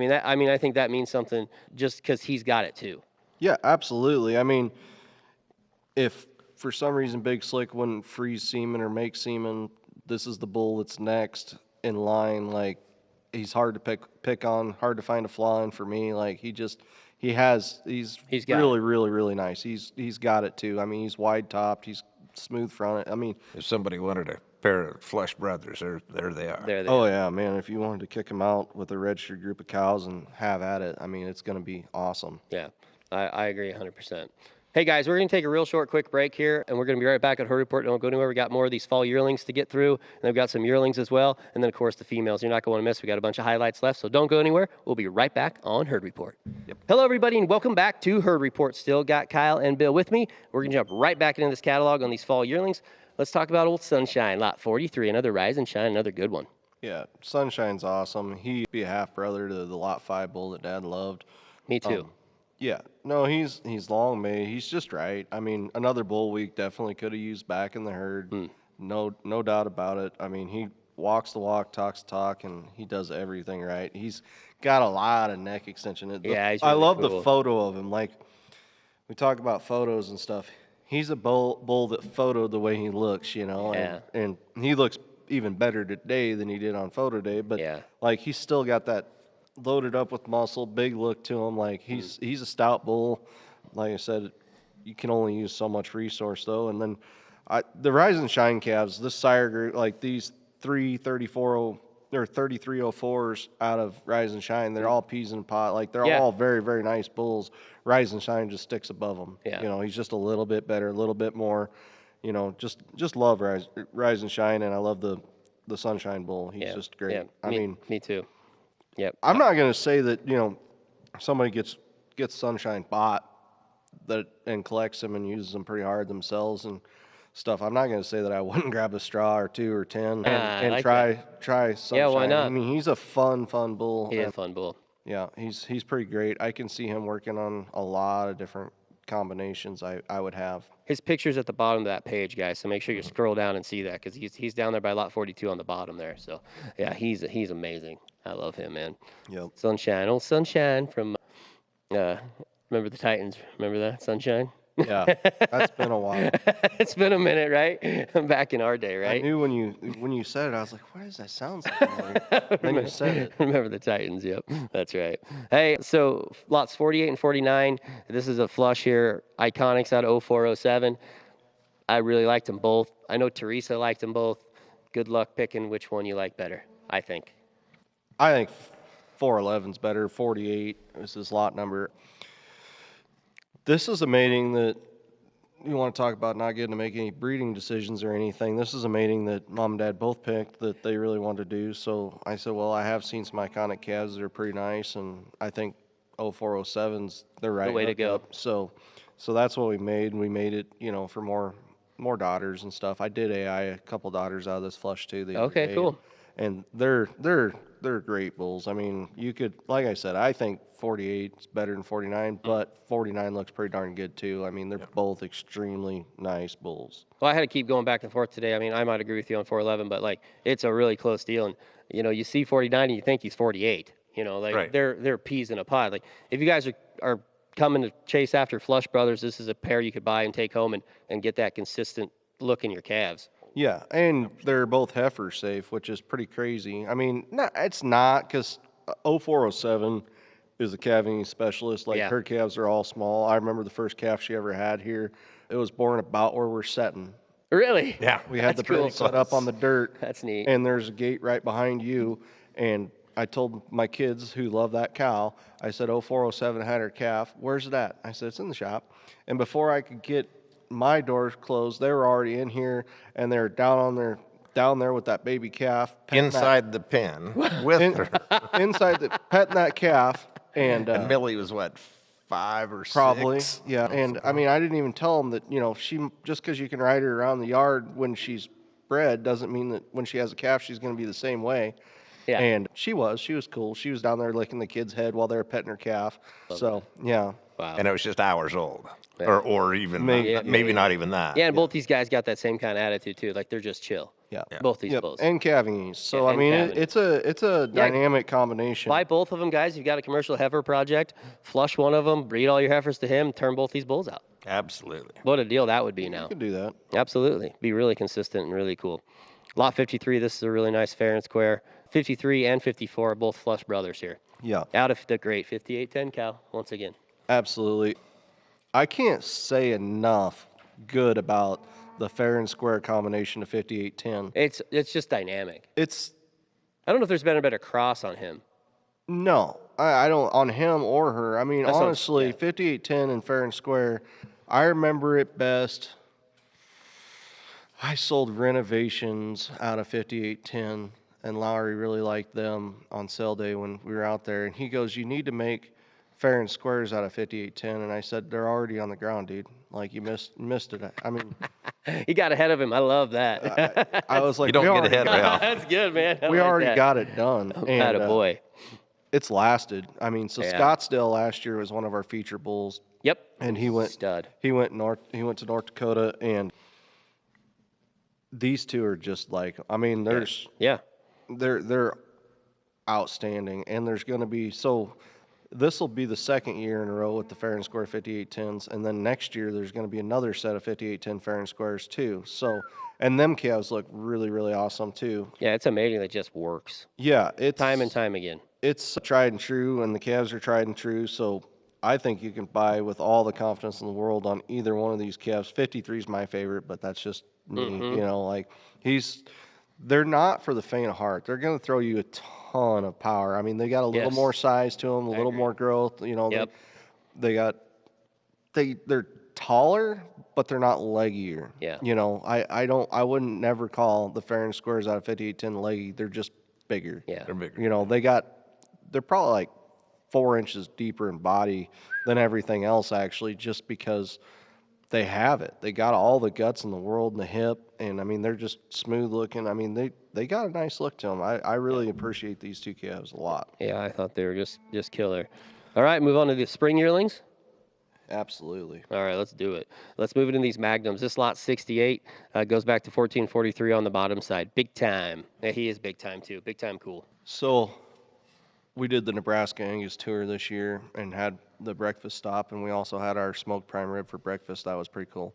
think that means something just because he's got it too. Yeah, absolutely. I mean, if for some reason Big Slick wouldn't freeze semen or make semen, this is the bull that's next in line. Like, he's hard to pick on, hard to find a flaw in for me. Like he's really nice. He's got it too. I mean, he's wide topped, he's smooth fronted. I mean, if somebody wanted a pair of flush brothers, there they are. Yeah, man. If you wanted to kick them out with a registered group of cows and have at it, I mean, it's going to be awesome. Yeah, I agree 100%. Hey guys, we're going to take a real short, quick break here, and we're going to be right back at Herd Report. Don't go anywhere. We got more of these fall yearlings to get through, and we've got some yearlings as well, and then of course the females. You're not going to miss. We got a bunch of highlights left, so don't go anywhere. We'll be right back on Herd Report. Yep. Hello everybody, and welcome back to Herd Report. Still got Kyle and Bill with me. We're going to jump right back into this catalog on these fall yearlings. Let's talk about old Sunshine, lot 43, another Rise and Shine, another good one. Yeah, Sunshine's awesome. He'd be a half brother to the lot 5 bull that Dad loved. Me too. Yeah, no, he's long made. He's just right. I mean, another bull we definitely could have used back in the herd. No doubt about it. I mean, he walks the walk, talks the talk, and he does everything right. He's got a lot of neck extension. He's really I love cool. the photo of him. Like, we talk about photos and stuff. He's a bull that photoed the way he looks, and he looks even better today than he did on photo day. But like, he's still got that loaded up with muscle, big look to him. Like he's a stout bull. Like I said, you can only use so much resource though. And then the Rise and Shine calves, this sire group, like these 3304s out of Rise and Shine, they're all peas in a pot. Like they're all very, very nice bulls. Rise and Shine just sticks above them. Yeah. He's just a little bit better, a little bit more, just love Rise and Shine. And I love the Sunshine bull. He's just great. Yeah. Me too. Yep. I'm not going to say that, somebody gets Sunshine bought and collects them and uses them pretty hard themselves and stuff. I'm not going to say that I wouldn't grab a straw or 2 or 10 and like try Sunshine. Yeah, why not? I mean, he's a fun bull. He is a fun bull. Yeah, he's pretty great. I can see him working on a lot of different combinations I would have. His picture's at the bottom of that page, guys, so make sure you scroll down and see that, because he's down there by lot 42 on the bottom there. So, yeah, he's amazing. I love him, man. Yep. Sunshine, old Sunshine from, remember the Titans? Remember that, Sunshine? Yeah, that's been a while. It's been a minute, right? Back in our day, right? I knew when you said it, I was like, "What does that sound like?" Then you said it. Remember the Titans? Yep, that's right. Hey, so lots 48 and 49. This is a flush here. Iconics out of 0407. I really liked them both. I know Teresa liked them both. Good luck picking which one you like better. I think 411's better. 48 is his lot number. This is a mating that you want to talk about not getting to make any breeding decisions or anything. This is a mating that Mom and Dad both picked that they really wanted to do. So I said, well, I have seen some iconic calves that are pretty nice, and I think 0407's the right way to go. So that's what we made. We made it, for more daughters and stuff. I did AI a couple daughters out of this flush too. Okay, cool. And they're great bulls. I mean, you could, like I said, I think 48 is better than 49, but 49 looks pretty darn good too. I mean, they're both extremely nice bulls. Well, I had to keep going back and forth today. I mean, I might agree with you on 411, but like, it's a really close deal. And you see 49 and you think he's 48. You know, like Right. they're peas in a pod. Like if you guys are coming to chase after flush brothers, this is a pair you could buy and take home and get that consistent look in your calves. Yeah, and they're both Heifer-safe, which is pretty crazy. I mean, no, it's not, because 0407 is a calving specialist. Like, Yeah. her calves are all small. I remember the first calf she ever had here. It was born about where we're setting. Really? Yeah. We had the That's cool. pen set up on the dirt. That's neat. And there's a gate right behind you. And I told my kids who love that cow, I said, 0407 had her calf. Where's it at? I said, it's in the shop. And before I could get my doors closed, they were already in here, and they're down there with that baby calf. Inside the pen with her. Inside petting that calf. And Millie was what, 5 or 6? probably, yeah. And I mean, I didn't even tell them that, she, just because you can ride her around the yard when she's bred doesn't mean that when she has a calf, she's going to be the same way. Yeah. And she was cool. She was down there licking the kid's head while they were petting her calf. So, yeah. Wow. And it was just hours old. Or even, Maybe. maybe not even that. Yeah, and both these guys got that same kind of attitude too. Like they're just chill. Yeah. Both these Yep. bulls. And calving. So, Yeah, I and mean, calving. it's a dynamic combination. Buy both of them, guys. You've got a commercial heifer project. Flush one of them, breed all your heifers to him, turn both these bulls out. Absolutely. What a deal that would be now. You can do that. Absolutely. Be really consistent and really cool. Lot 53, this is a really nice fair and square. 53 and 54 are both flush brothers here. Yeah. Out of the great 5810 cow, once again. Absolutely. I can't say enough good about the fair and square combination of 5810. It's just dynamic. It's I don't know if there's been a better cross on him. no, I don't on him or her. I mean, That's what I'm- honestly, yeah. 5810 and fair and square, I remember it best. I sold renovations out of 5810, and Lowry really liked them on sale day when we were out there. And he goes, "You need to make fair and squares out of 5810." And I said, "They're already on the ground, dude. Like, you missed it." I mean, He got ahead of him. I love that. I was like, You don't "We get already ahead got- Ralph. That's good, man. I we like already that. got it done." Had And a boy. it's lasted. I mean, so Yeah. Scottsdale last year was one of our feature bulls, Yep. and he went Stud. He went to North Dakota, and these two are just like, I mean, Yeah. they're outstanding, and there's going to be, so this will be the second year in a row with the fair and square 5810s, and then next year there's going to be another set of 5810 fair and squares too. So, and them calves look really, really awesome too. Yeah, it's amazing. It just works Yeah, it's time and time again. It's tried and true, and the calves are tried and true. So I think you can buy with all the confidence in the world on either one of these calves. 53 is my favorite, but that's just me. Mm-hmm. You know, like they're not for the faint of heart. They're going to throw you a ton of power. I mean, they got a little Yes. more size to them, a little agree. more growth. You know, Yep. they're taller, but they're not leggier. Yeah. You know, I wouldn't never call the fair and squares out of 5810 leggy. They're just bigger. Yeah. They're bigger. You know, they're probably like 4 inches deeper in body than everything else, actually, just because they have it. They got all the guts in the world in the hip, and I mean, they're just smooth looking. I mean, they got a nice look to them. I really appreciate these two calves a lot. Yeah, I thought they were just killer. All right, move on to the spring yearlings. Absolutely. All right, let's do it. Let's move it in these magnums. This lot 68 goes back to 1443 on the bottom side. Big time. Yeah, he is big time too. Big time cool. So we did the Nebraska Angus tour this year and had the breakfast stop, and we also had our smoked prime rib for breakfast. That was pretty cool.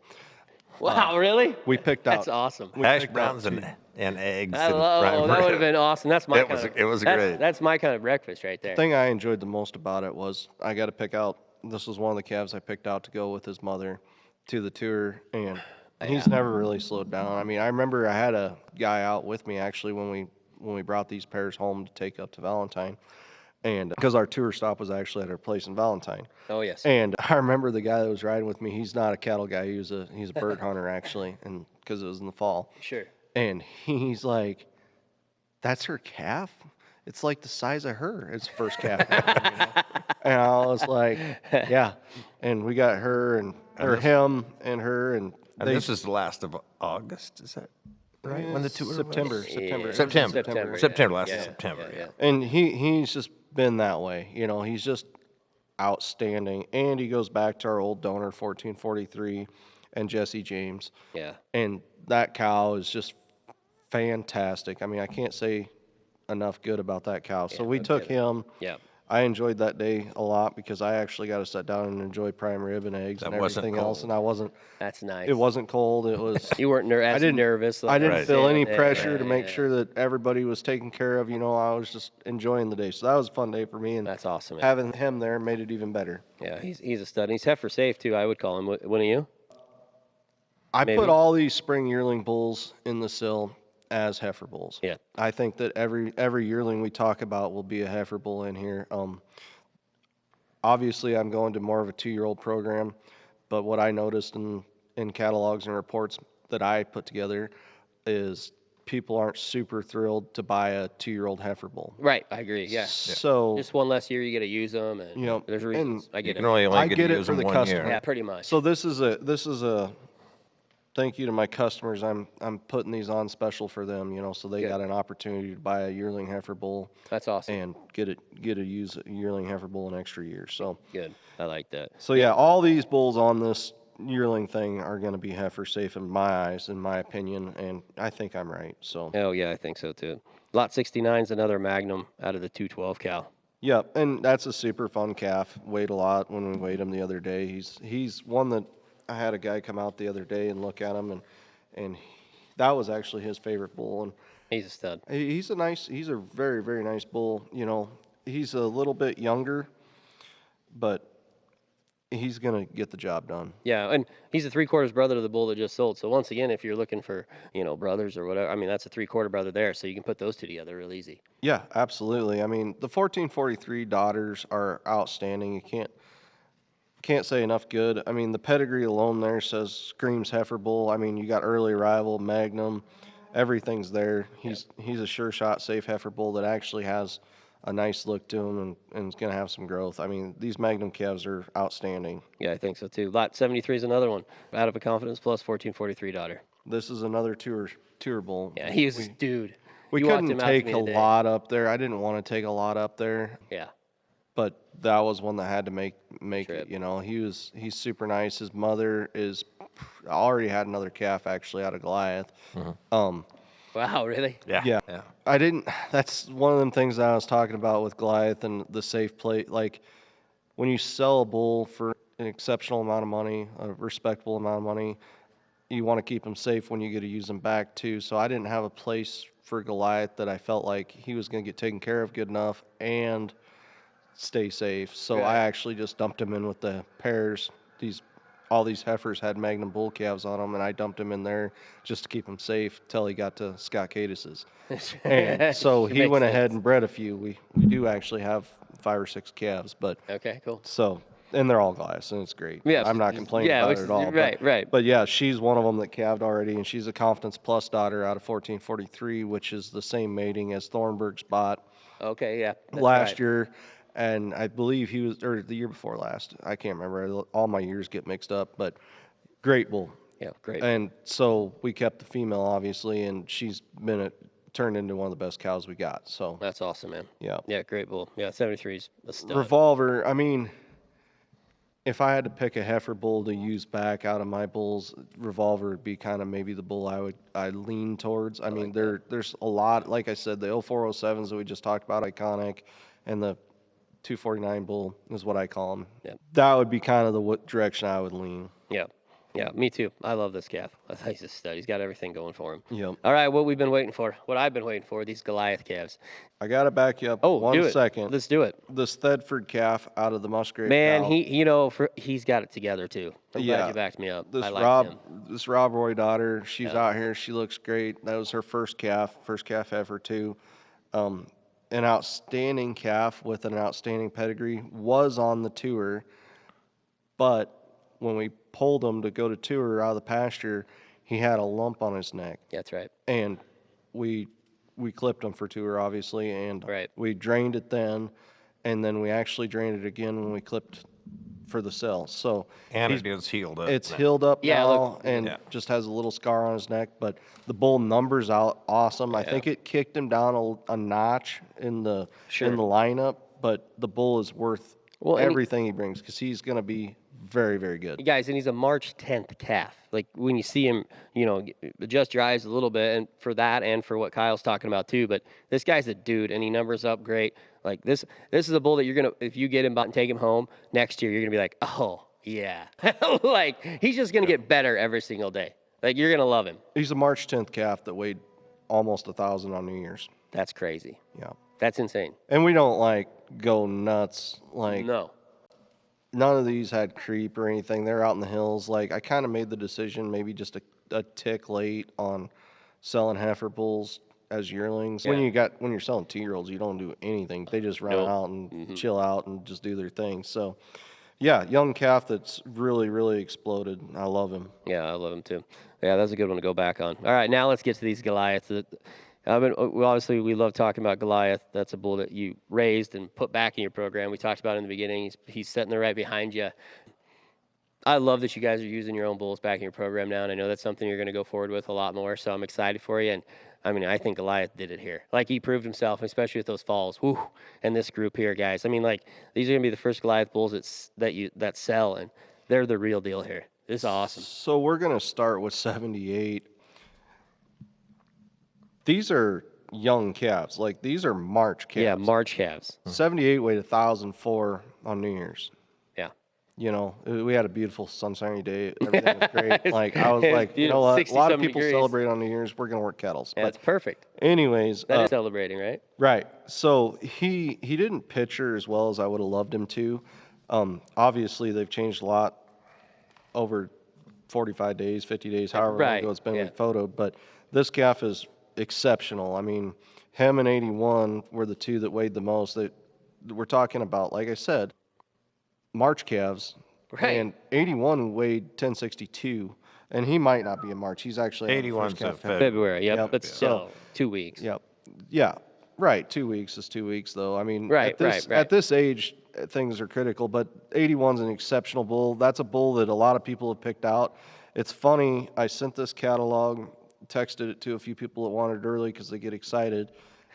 Wow, really? We picked out. That's awesome. Hash picked out browns two. and eggs. I and love, prime that would have rib. been awesome. That's my It was great. That's my kind of breakfast right there. The thing I enjoyed the most about it was I got to pick out. This was one of the calves I picked out to go with his mother to the tour, and he's never really slowed down. I mean, I remember I had a guy out with me actually when we brought these pairs home to take up to Valentine, and because our tour stop was actually at our place in Valentine. Oh yes. And I remember the guy that was riding with me. He's not a cattle guy. He's a bird hunter actually, and because it was in the fall. Sure. And he's like, "That's her calf? It's like the size of her. It's the first calf." You know? And I was like, "Yeah." And we got her and or him and her, and And this is the last of August, is that right? When the tour September, was? September, September, last yeah, September. Yeah. And he's just been that way. You know, he's just outstanding. And he goes back to our old donor, 1443, and Jesse James. Yeah. And that cow is just fantastic. I mean, I can't say enough good about that cow. So Yeah, we no took kidding. him. Yeah. I enjoyed that day a lot because I actually got to sit down and enjoy prime rib and eggs That and wasn't everything else. cold. And I wasn't. That's nice. It wasn't cold. It was. You weren't I as didn't. nervous. I didn't Right. feel any Yeah, pressure yeah, to make yeah. sure that everybody was taken care of. I was just enjoying the day. So that was a fun day for me. And That's awesome. Man. having him there made it even better. Yeah, he's a stud. And he's heifer-safe, too, I would call him. Wouldn't you? I Maybe. put all these spring yearling bulls in the sill as heifer bulls. Yeah. I think that every yearling we talk about will be a heifer bull in here. Obviously, I'm going to more of a 2-year-old program, but what I noticed in catalogs and reports that I put together is people aren't super thrilled to buy a 2-year-old heifer bull. Right, I agree. Yeah. So Just one less year you get to use them, and there's reasons. I You get can it. only I get get to it use for them the 1 customer. year. Yeah, pretty much. So this is a thank you to my customers. I'm putting these on special for them, so they Good. got an opportunity to buy a yearling heifer bull That's awesome. and get to use a yearling heifer bull an extra year. So Good. I like that. So yeah, all these bulls on this yearling thing are going to be heifer safe in my eyes, in my opinion, and I think I'm right. So Oh, yeah, I think so, too. Lot 69 is another Magnum out of the 212 cow. yeah, and that's a super fun calf. Weighed a lot when we weighed him the other day. He's one that I had a guy come out the other day and look at him, and that was actually his favorite bull. And He's a stud. he's a very, very nice bull. He's a little bit younger, but he's gonna get the job done. Yeah, and he's a 3/4 brother to the bull that just sold. So once again, if you're looking for, brothers or whatever, I mean, that's a 3/4 brother there. So you can put those two together real easy. Yeah, absolutely. I mean, the 1443 daughters are outstanding. You can't say enough good. I mean, the pedigree alone there screams heifer bull. I mean, you got early arrival, Magnum, everything's there. He's a sure shot, safe heifer bull that actually has a nice look to him and is going to have some growth. I mean, these Magnum calves are outstanding. Yeah, I think so too. Lot 73 is another one. Out of a Confidence Plus 1443 daughter. This is another tour bull. Yeah, he was dude. We You walked couldn't him out to take me a today. lot up there. I didn't want to take a lot up there. Yeah. But that was one that had to make Trip. it. He's super nice. His mother is already had another calf actually out of Goliath. Wow, really? Yeah. That's one of them things that I was talking about with Goliath and the safe plate. Like when you sell a bull for an exceptional amount of money, a respectable amount of money, you want to keep them safe when you get to use them back too. So I didn't have a place for Goliath that I felt like he was going to get taken care of good enough and stay safe. So Right. I actually just dumped him in with the pairs. All these heifers had Magnum bull calves on them, and I dumped him in there just to keep him safe till he got to Scott Cadis's. And so he Makes went ahead sense. and bred a few. We do actually have 5 or 6 calves, but Okay, cool. so and they're all glass, and it's great. Yeah, I'm not just- complaining yeah, about which it is- at all. right, right. But yeah, she's one of them that calved already, and she's a Confidence Plus daughter out of 1443, which is the same mating as Thornburg's bought Okay, yeah. that's last right. year, and I believe he was, or the year before last. I can't remember. All my years get mixed up, but great bull. Yeah, great. And so we kept the female, obviously, and she's turned into one of the best cows we got. So That's awesome, man. yeah, Yeah, great bull. Yeah, 73's a stud. Revolver. I mean, if I had to pick a heifer bull to use back out of my bulls, Revolver would be kind of maybe the bull I lean towards. I mean, there's a lot. Like I said, the 0407s that we just talked about, iconic, and the 249 bull is what I call them. Yeah. That would be kind of the direction I would lean. Yeah. Yeah, me too. I love this calf. I think he's a stud. He's got everything going for him. Yep. All right, what we've been waiting for, what I've been waiting for, these Goliath calves. I got to back you up Oh, one do it. second. Let's do it. This Thedford calf out of the Musgrave Man, cow. he's got it together too. I'm Yeah. glad you backed me up. This I like him. This Rob Roy daughter, she's out here. She looks great. That was her first calf heifer too. An outstanding calf with an outstanding pedigree, was on the tour, but when we pulled him to go to tour out of the pasture, he had a lump on his neck, That's right. and we clipped him for tour, obviously, and Right. we drained it then, and then we actually drained it again when we clipped for the cell. So And he's- it is healed up. it's healed up Yeah, now look- and Yeah. just has a little scar on his neck, but the bull numbers out awesome. I Yeah. think it kicked him down a notch in the Sure. lineup, but the bull is worth Well, and he- everything he brings because he's going to be very, very good. Guys, and he's a March 10th calf. Like when you see him, adjust your eyes a little bit, and for that, and for what Kyle's talking about too. But this guy's a dude, and he numbers up great. Like this is a bull that you're gonna, if you get him out and take him home next year, you're gonna be like, oh yeah, like he's just gonna get better every single day. Like you're gonna love him. He's a March 10th calf that weighed almost 1,000 on New Year's. That's crazy. Yeah. That's insane. And we don't like go nuts. Like No. none of these had creep or anything. They're out in the hills. Like I kind of made the decision maybe just a tick late on selling heifer bulls as yearlings. Yeah. When you're selling 2-year-olds, you don't do anything. They just run Nope. out and chill out and just do their thing. So yeah, young calf that's really, really exploded. I love him. Yeah, I love him too. Yeah, that's a good one to go back on. All right, now let's get to these Goliaths. Obviously, we love talking about Goliath. That's a bull that you raised and put back in your program. We talked about it in the beginning. He's sitting there right behind you. I love that you guys are using your own bulls back in your program now, and I know that's something you're going to go forward with a lot more, so I'm excited for you. And I mean, I think Goliath did it here. Like, he proved himself, especially with those falls. Woo! And this group here, guys. I mean, like, these are going to be the first Goliath bulls that sell, and they're the real deal here. This is awesome. So we're going to start with 78. These are young calves. Like, these are March calves. Yeah, March calves. 78 weighed 1,004 on New Year's. Yeah. We had a beautiful sunshiny day. Everything was great. Like, I was like, you know what? A lot of 60-some people degrees. celebrate on New Year's. We're going to work kettles. Yeah, But it's perfect. anyways, That is celebrating, right? right. So he didn't picture as well as I would have loved him to. Obviously, they've changed a lot over 45 days, 50 days, however long Right, ago it's been yeah. we photoed. But this calf is exceptional. I mean, him and 81 were the two that weighed the most. We're talking about, like I said, March calves. Right. And 81 weighed 1062. And he might not be in March. He's actually 81's first calf a count. February, yep. Yep. But still, 2 weeks. Yep. Yeah. Right. 2 weeks is 2 weeks, though. I mean, Right, right. at this age, things are critical. But 81's an exceptional bull. That's a bull that a lot of people have picked out. It's funny. I sent this catalog, texted it to a few people that wanted it early because they get excited.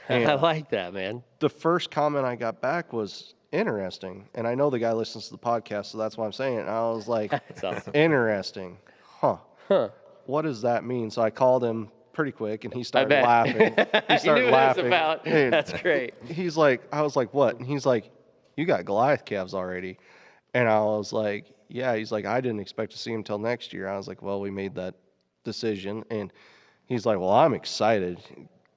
I And like that, man. the first comment I got back was interesting. And I know the guy listens to the podcast, so that's why I'm saying it. And I was like, That's awesome. interesting. Huh. Huh. What does that mean? So I called him pretty quick, and he I started bet. laughing. He You started knew what laughing. it was about. And That's great. He's like, I was like, what? And he's like, you got Goliath calves already. And I was like, yeah. He's like, I didn't expect to see him till next year. I was like, well, we made that decision. And he's like, well, I'm excited.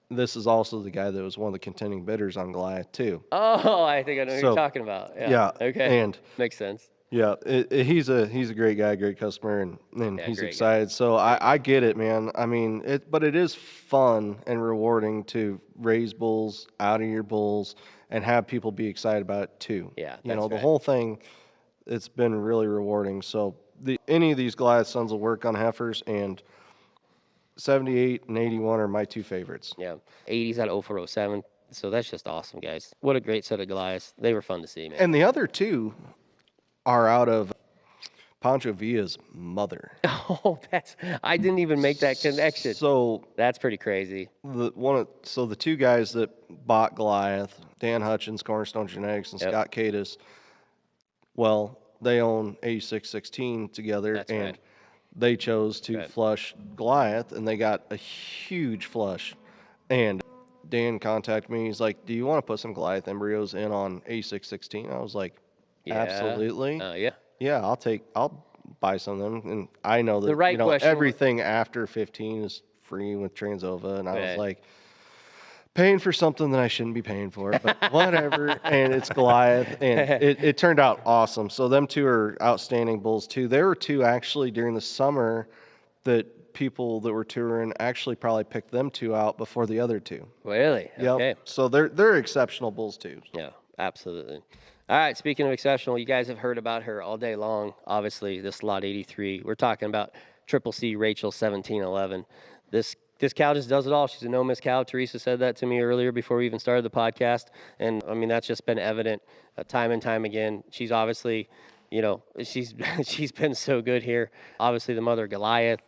This is also the guy that was one of the contending bidders on Goliath too. Oh, I think I know who So, you're talking about. Yeah. yeah, Okay. and- Makes sense. Yeah, he's a great guy, great customer, and Yeah, he's great excited. So I get it, man. I mean, but it is fun and rewarding to raise bulls out of your bulls and have people be excited about it too. Yeah, the that's right. whole thing, it's been really rewarding. So any of these Goliath sons will work on heifers, and 78 and 81 are my two favorites. Yeah. 80s out of 0407. So that's just awesome, guys. What a great set of Goliaths. They were fun to see, man. And the other two are out of Pancho Villa's mother. Oh, I didn't even make that connection. So That's pretty crazy. the two guys that bought Goliath, Dan Hutchins, Cornerstone Genetics, and Yep. Scott Cadis, well, they own 8616 together, That's and right. they chose to Right. flush Goliath, and they got a huge flush. And Dan contacted me. He's like, "Do you want to put some Goliath embryos in on 8616?" I was like, Yeah. "Absolutely, Yeah. yeah, I'll buy some of them." And I know that The right question- everything after 15 is free with Transova, and I was Right. like, paying for something that I shouldn't be paying for, but whatever. And it's Goliath, and it turned out awesome. So them two are outstanding bulls too. There were two actually during the summer that people that were touring actually probably picked them two out before the other two. Really? Yep. Okay. So they're exceptional bulls too. Yeah, absolutely. All right, speaking of exceptional, you guys have heard about her all day long. Obviously, this lot 83. We're talking about Triple C Rachel 1711. This cow just does it all. She's a no-miss cow. Teresa said that to me earlier before we even started the podcast. And, I mean, that's just been evident time and time again. She's obviously, she's been so good here. Obviously, the mother of Goliath,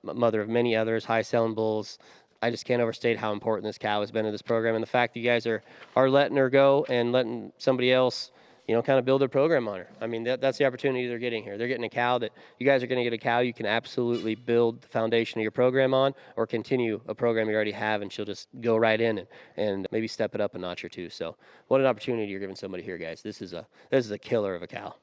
the mother of many others, high-selling bulls. I just can't overstate how important this cow has been to this program. And the fact that you guys are letting her go and letting somebody else, kind of build a program on her. I mean, that's the opportunity they're getting here. They're getting a cow that you guys are going to get a cow you can absolutely build the foundation of your program on, or continue a program you already have, and she'll just go right in and maybe step it up a notch or two. So what an opportunity you're giving somebody here, guys. This is a killer of a cow.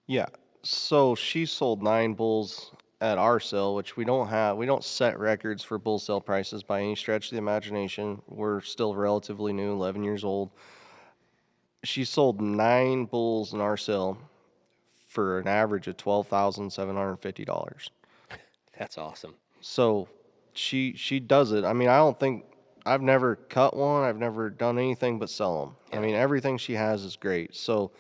Yeah. So she sold 9 bulls at our sale, which we don't set records for bull sale prices by any stretch of the imagination. We're still relatively new, 11 years old. She sold 9 bulls in our sale for an average of $12,750. That's awesome. So she does it. I mean, I've never cut one. I've never done anything but sell them. Yeah. I mean, everything she has is great. So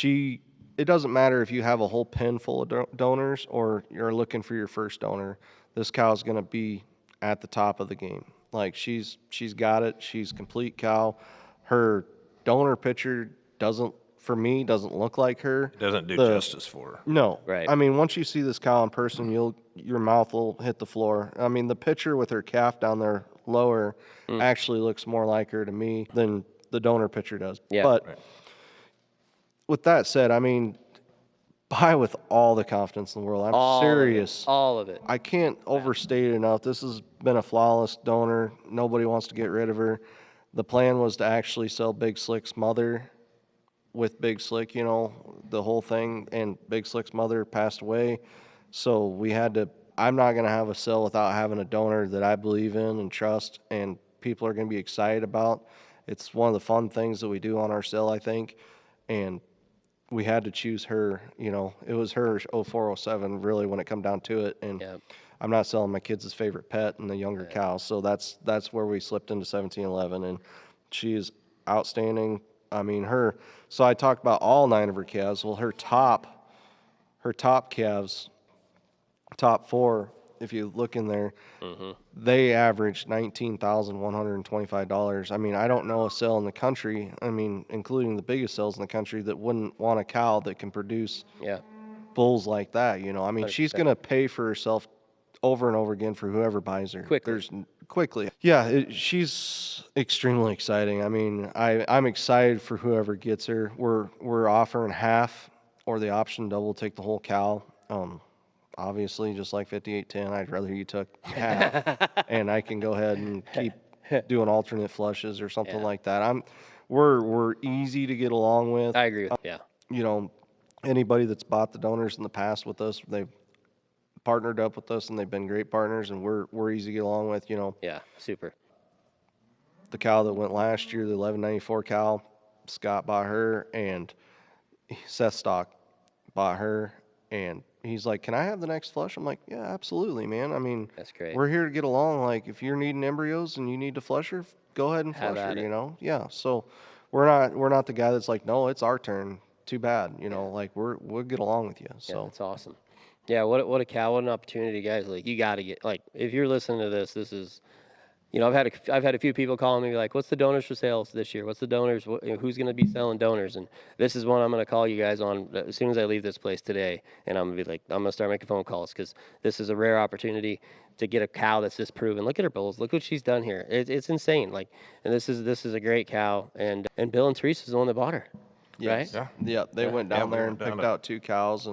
it doesn't matter if you have a whole pen full of donors or you're looking for your first donor. This cow's going to be at the top of the game. Like she's got it. She's a complete cow. Her donor picture doesn't look like her. It doesn't do justice for her. No. Right. I mean, once you see this cow in person, your mouth will hit the floor. I mean, the picture with her calf down there lower actually looks more like her to me than the donor picture does. Yeah. But Right. with that said, I mean, buy with all the confidence in the world. I'm serious. All of it. I can't overstate it enough. This has been a flawless donor. Nobody wants to get rid of her. The plan was to actually sell Big Slick's mother with Big Slick, the whole thing. And Big Slick's mother passed away. So I'm not going to have a sale without having a donor that I believe in and trust and people are going to be excited about. It's one of the fun things that we do on our sale, I think. And we had to choose her, it was her 0407 really when it come down to it. And Yeah. I'm not selling my kids' favorite pet and the younger cow. So that's where we slipped into 1711 and she is outstanding. I mean, so I talked about all 9 of her calves. Well, her top calves, top 4, if you look in there, they averaged $19,125. I mean, I don't know a sale in the country, I mean, including the biggest sales in the country, that wouldn't want a cow that can produce bulls like that. I mean, she's 100%. going to pay for herself over and over again for whoever buys her. Quickly. Yeah, she's extremely exciting. I mean, I'm excited for whoever gets her. We're offering half or the option double, take the whole cow. Obviously, just like 5810, I'd rather you took half, and I can go ahead and keep doing alternate flushes or something like that. We're easy to get along with. I agree with Anybody that's bought the donors in the past with us, they've partnered up with us and they've been great partners, and we're easy to get along with. Yeah, super. The cow that went last year, the 1194 cow, Scott bought her, and Seth Stock bought her, and he's like, "Can I have the next flush?" I'm like, "Yeah, absolutely, man. I mean, That's great. we're here to get along. Like, if you're needing embryos and you need to flush her, go ahead and Have flush at her. it. Yeah. So we're not the guy that's like, "No, it's our turn. Too bad." Like we'll get along with you. Yeah, So that's awesome. Yeah, what a cow, what an opportunity, guys. Like, you got to get, like, if you're listening to this is, I've had a few people calling me like, "What's the donors for sales this year? What's the donors? Who's going to be selling donors?" And this is one I'm going to call you guys on as soon as I leave this place today. And I'm going to start making phone calls because this is a rare opportunity to get a cow that's this proven. Look at her bulls. Look what she's done here. It's insane. Like, and this is a great cow. And Bill and Teresa is the one that bought her. yes. Right? Yeah. They went down we there went and down picked to- out 2 cows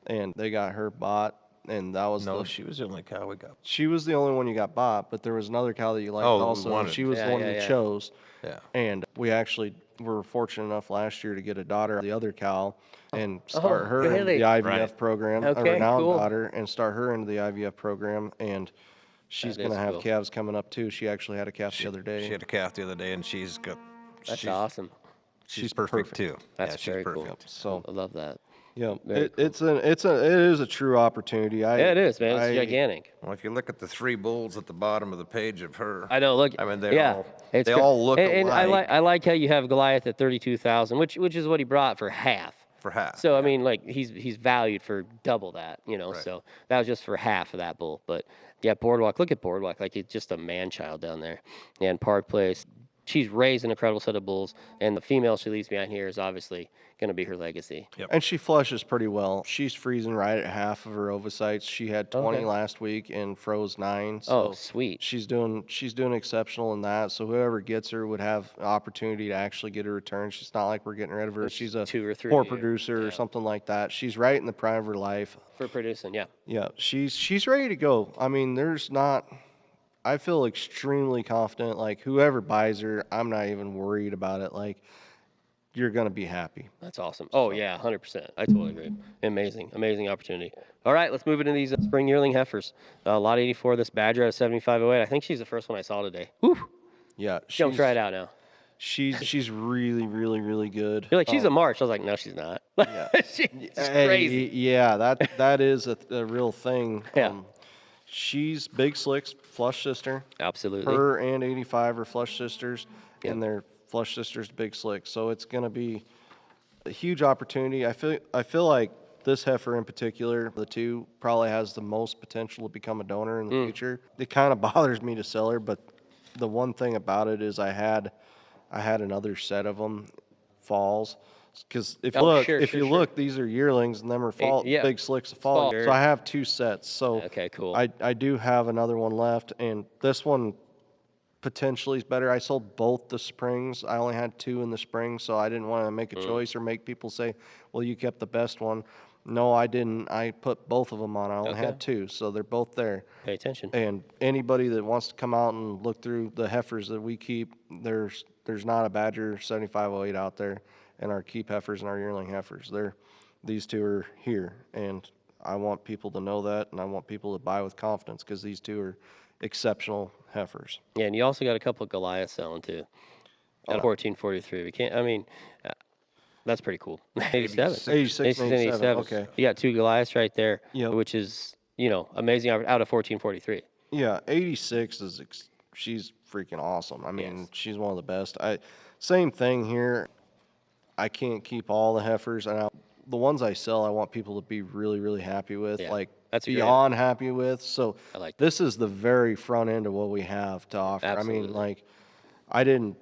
and they got her bought, and that was No, she was the only cow we got. she was the only one you got bought, but there was another cow that you liked Oh, that we also. And wanted. she was the Yeah, one yeah, you yeah. chose. Yeah. And we actually were fortunate enough last year to get a daughter of the other cow and start her into really? the IVF Right. program, a Okay, renowned cool. daughter, and start her into the IVF program. And she's That going is to have cool. calves coming up too. She actually had a calf the other day. She had a calf the other day, and That's awesome. she's perfect, too. That's yeah, she's very perfect. cool. So I love that. yeah, Very it is a true opportunity. Yeah, it is, man. It's gigantic. Well, if you look at the 3 bulls at the bottom of the page of her, I know. Look, I mean, it's they good. all look and alike. I like how you have Goliath at 32,000, which is what he brought for half. for half. So I mean, like he's valued for double that, Right. So that was just for half of that bull. But yeah, Boardwalk. Look at Boardwalk. Like, it's just a man child down there. And Park Place, she's raised an incredible set of bulls, and the female she leaves behind here is obviously going to be her legacy. And she flushes pretty well. She's freezing right at half of her ovicytes. She had 20 Okay. last week and froze 9. Oh, So sweet. she's doing exceptional in that. So whoever gets her would have an opportunity to actually get a return. She's not like we're getting rid of her. She's a 2 or 3 poor a year. producer or Yeah. something like that. She's right in the prime of her life. For producing, yeah. Yeah, she's ready to go. I mean, I feel extremely confident. Like whoever buys her, I'm not even worried about it. Like you're gonna be happy. That's awesome. Oh, yeah, 100%. I totally agree. Amazing opportunity. All right, let's move into these spring yearling heifers. Lot 84, this Badger out of 7508. I think she's the first one I saw today. Whew. Yeah, Jump right out now. she's really good. You're like, she's a March. I was like, no, she's not. Yeah. She's Hey, crazy. yeah, that is a real thing. Yeah. She's Big Slick's flush sister. Absolutely. Her and 85 are flush sisters, Yep. and they're flush sisters to Big Slick. So it's going to be a huge opportunity. I feel like this heifer in particular, the two, probably has the most potential to become a donor in the future. It kind of bothers me to sell her, but the one thing about it is I had another set of them falls. Because if you Oh, look, sure, sure. look, these are yearlings and them are fall. yeah. Big Slick's a fall. Fall. So I have 2 sets. So Okay, cool. I do have another one left, and this one potentially is better. I sold both the springs. I only had 2 in the spring, so I didn't want to make a choice or make people say, "Well, you kept the best one." No, I didn't. I put both of them on. I only Okay. had 2, so they're both there. Pay attention. And anybody that wants to come out and look through the heifers that we keep, there's not a Badger 7508 out there, and our keep heifers and our yearling heifers. These 2 are here, and I want people to know that, and I want people to buy with confidence because these 2 are exceptional heifers. Yeah, and you also got a couple of Goliaths selling too. At 1443. We can't, I mean, that's pretty cool. 87. 86 and 87. Okay. You got 2 Goliaths right there, Yep. which is, amazing out of 1443. Yeah, 86 is she's freaking awesome. I mean, Yes. she's one of the best. Same thing here. I can't keep all the heifers, and the ones I sell, I want people to be really happy with, Yeah, like that's great. beyond happy with. So I like that. this is the very front end of what we have to offer. I Absolutely. mean, like I didn't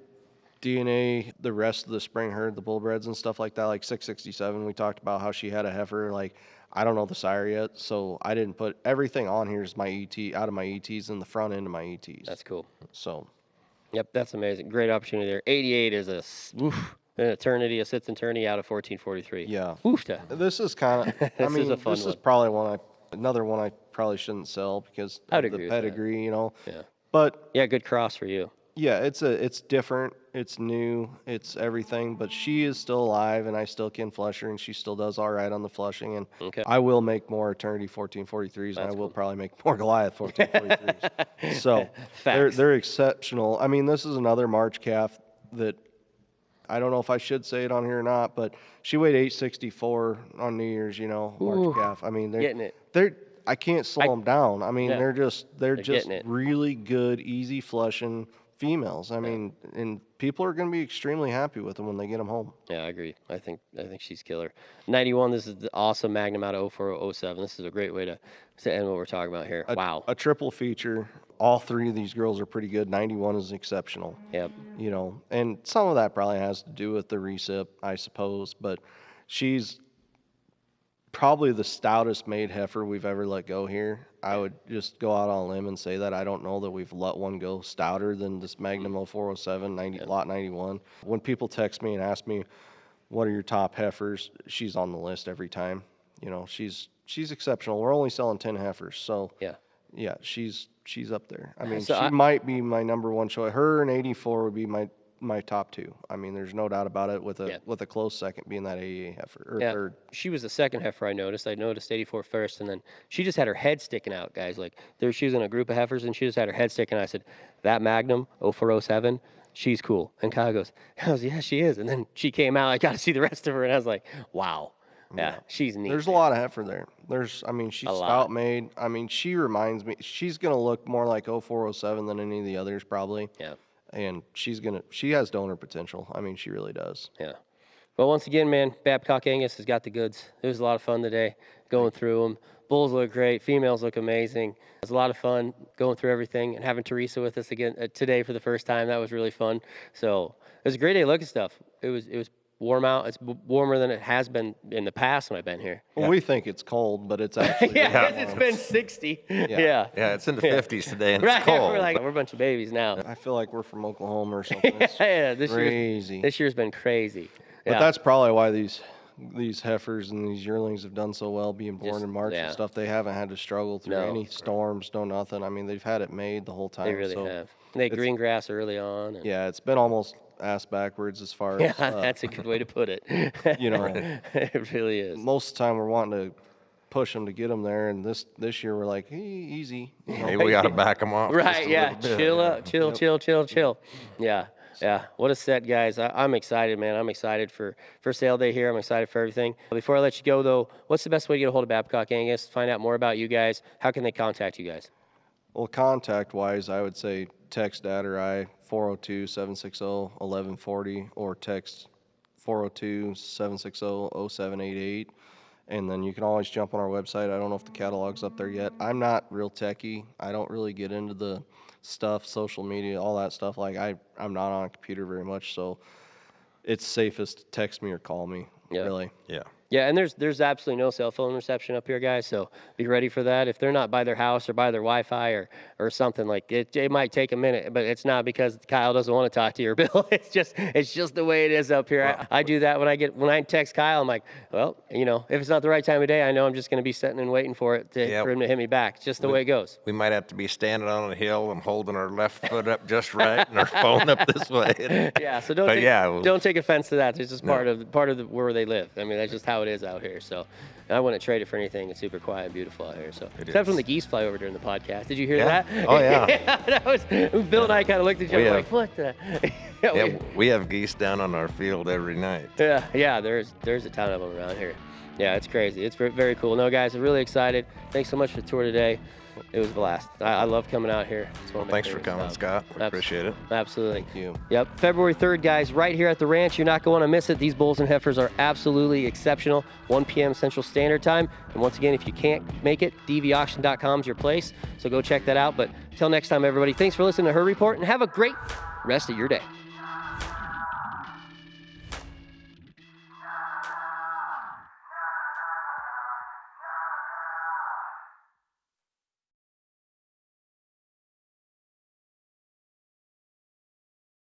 DNA the rest of the spring herd, the bullbreds and stuff like that. Like 667, we talked about how she had a heifer. Like I don't know the sire yet, so I didn't put everything on here is my ET out of my ETs and the front end of my ETs. That's cool. So Yep, that's amazing. Great opportunity there. 88 is an eternity, a sits eternity out of 1443. yeah. Woofta. This is kind of, I This is mean, a fun this is one. probably another one I probably shouldn't sell because I would of agree the with that. pedigree, Yeah. But Yeah, good cross for you. yeah, it's different, it's new, it's everything. But she is still alive, and I still can flush her, and she still does all right on the flushing. And Okay. I will make more eternity 1443s, and I will probably make more Goliath 1443s. So Facts. they're exceptional. I mean, this is another March calf that. I don't know if I should say it on here or not, but she weighed 864 on New Year's, March Ooh, calf. I mean, getting it. I can't slow them down. I mean, Yeah. they're just getting it. really good, easy flushing females. I mean, and people are going to be extremely happy with them when they get them home. Yeah, I agree. I think she's killer. 91, this is the awesome Magnum out of 0407. This is a great way to end what we're talking about here. Wow. A triple feature. All 3 of these girls are pretty good. 91 is exceptional. Yep. And some of that probably has to do with the recip, I suppose, but she's probably the stoutest made heifer we've ever let go here. I would just go out on a limb and say that I don't know that we've let one go stouter than this Magnum 0407 lot 91. When people text me and ask me what are your top heifers, she's on the list every time. She's exceptional. We're only selling 10 heifers, so Yeah. she's up there. I mean, So she might be my number 1 choice. Her and 84 would be my top 2. I mean, there's no doubt about it. With a close second being that AEA heifer or Yeah, third. she was the second heifer I noticed. I noticed 84 first, and then she just had her head sticking out, guys. Like, she was in a group of heifers, and she just had her head sticking out. I said, that Magnum 0407, she's cool. And Kyle goes, yeah, she is. And then she came out. I got to see the rest of her, and I was like, wow. Yeah, she's neat. There's a lot of heifer there. She's A lot. stout made. I mean, she reminds me. She's gonna look more like 0407 than any of the others probably. Yeah. And she has donor potential. I mean, she really does. Yeah. Well, once again, man, Babcock Angus has got the goods. It was a lot of fun today going through them. Bulls look great. Females look amazing. It was a lot of fun going through everything and having Teresa with us again today for the first time. That was really fun. So it was a great day looking stuff. It was warm out. It's warmer than it has been in the past when I've been here. Well, we think it's cold, but it's actually It's been 60. Yeah. Yeah, it's in the 50s today, and Right. it's cold. We're a bunch of babies now. I feel like we're from Oklahoma or something. It's This crazy. this year's been crazy. But Yeah. that's probably why these heifers and these yearlings have done so well being born in March and stuff. They haven't had to struggle through any storms, no nothing. I mean, they've had it made the whole time. They really have. They had green grass early on. And Yeah, it's been almost ass backwards as far as that's a good way to put it. It really is. most of the time we're wanting to push them to get them there, and this year we're like, hey, easy. Hey, we got to back them off. Right, just a yeah. little bit. Chill up, chill. Yeah. Yeah, what a set, guys. I'm excited, man. I'm excited for sale day here. I'm excited for everything. Before I let you go, though, what's the best way to get a hold of Babcock Angus, find out more about you guys? How can they contact you guys? Well, contact-wise, I would say text Dad or I, 402-760-1140, or text 402-760-0788. And then you can always jump on our website. I don't know if the catalog's up there yet. I'm not real techie. I don't really get into the stuff, social media, all that stuff. Like, I'm not on a computer very much, so it's safest to text me or call me, really. Yeah. Yeah, and there's absolutely no cell phone reception up here, guys, so be ready for that. If they're not by their house or by their Wi-Fi or something, like it might take a minute, but it's not because Kyle doesn't want to talk to you or Bill. It's just the way it is up here. I do that when I text Kyle. I'm like, well, if it's not the right time of day, I know I'm just going to be sitting and waiting for it for him to hit me back. It's just the way it goes. We might have to be standing on a hill and holding our left foot up just right and our phone up this way. Yeah, so don't take offense to that. It's just part of where they live. I mean, that's just how it is out here. So I wouldn't trade it for anything. It's super quiet and beautiful out here. So except when the geese fly over during the podcast. Did you hear that? Oh yeah. That was Bill and I kind of looked at each other like, what the? We have geese down on our field every night. Yeah. There's a ton of them around here. Yeah, it's crazy. It's very cool. No, guys, I'm really excited. Thanks so much for the tour today. It was a blast. I love coming out here. It's one of my Thanks for favorite coming, spots. Scott. We appreciate it. Absolutely. Thank you. Yep. February 3rd, guys, right here at the ranch. You're not going to miss it. These bulls and heifers are absolutely exceptional. 1 p.m. Central Standard Time. And once again, if you can't make it, dvauction.com is your place. So go check that out. But until next time, everybody, thanks for listening to Her Report, and have a great rest of your day.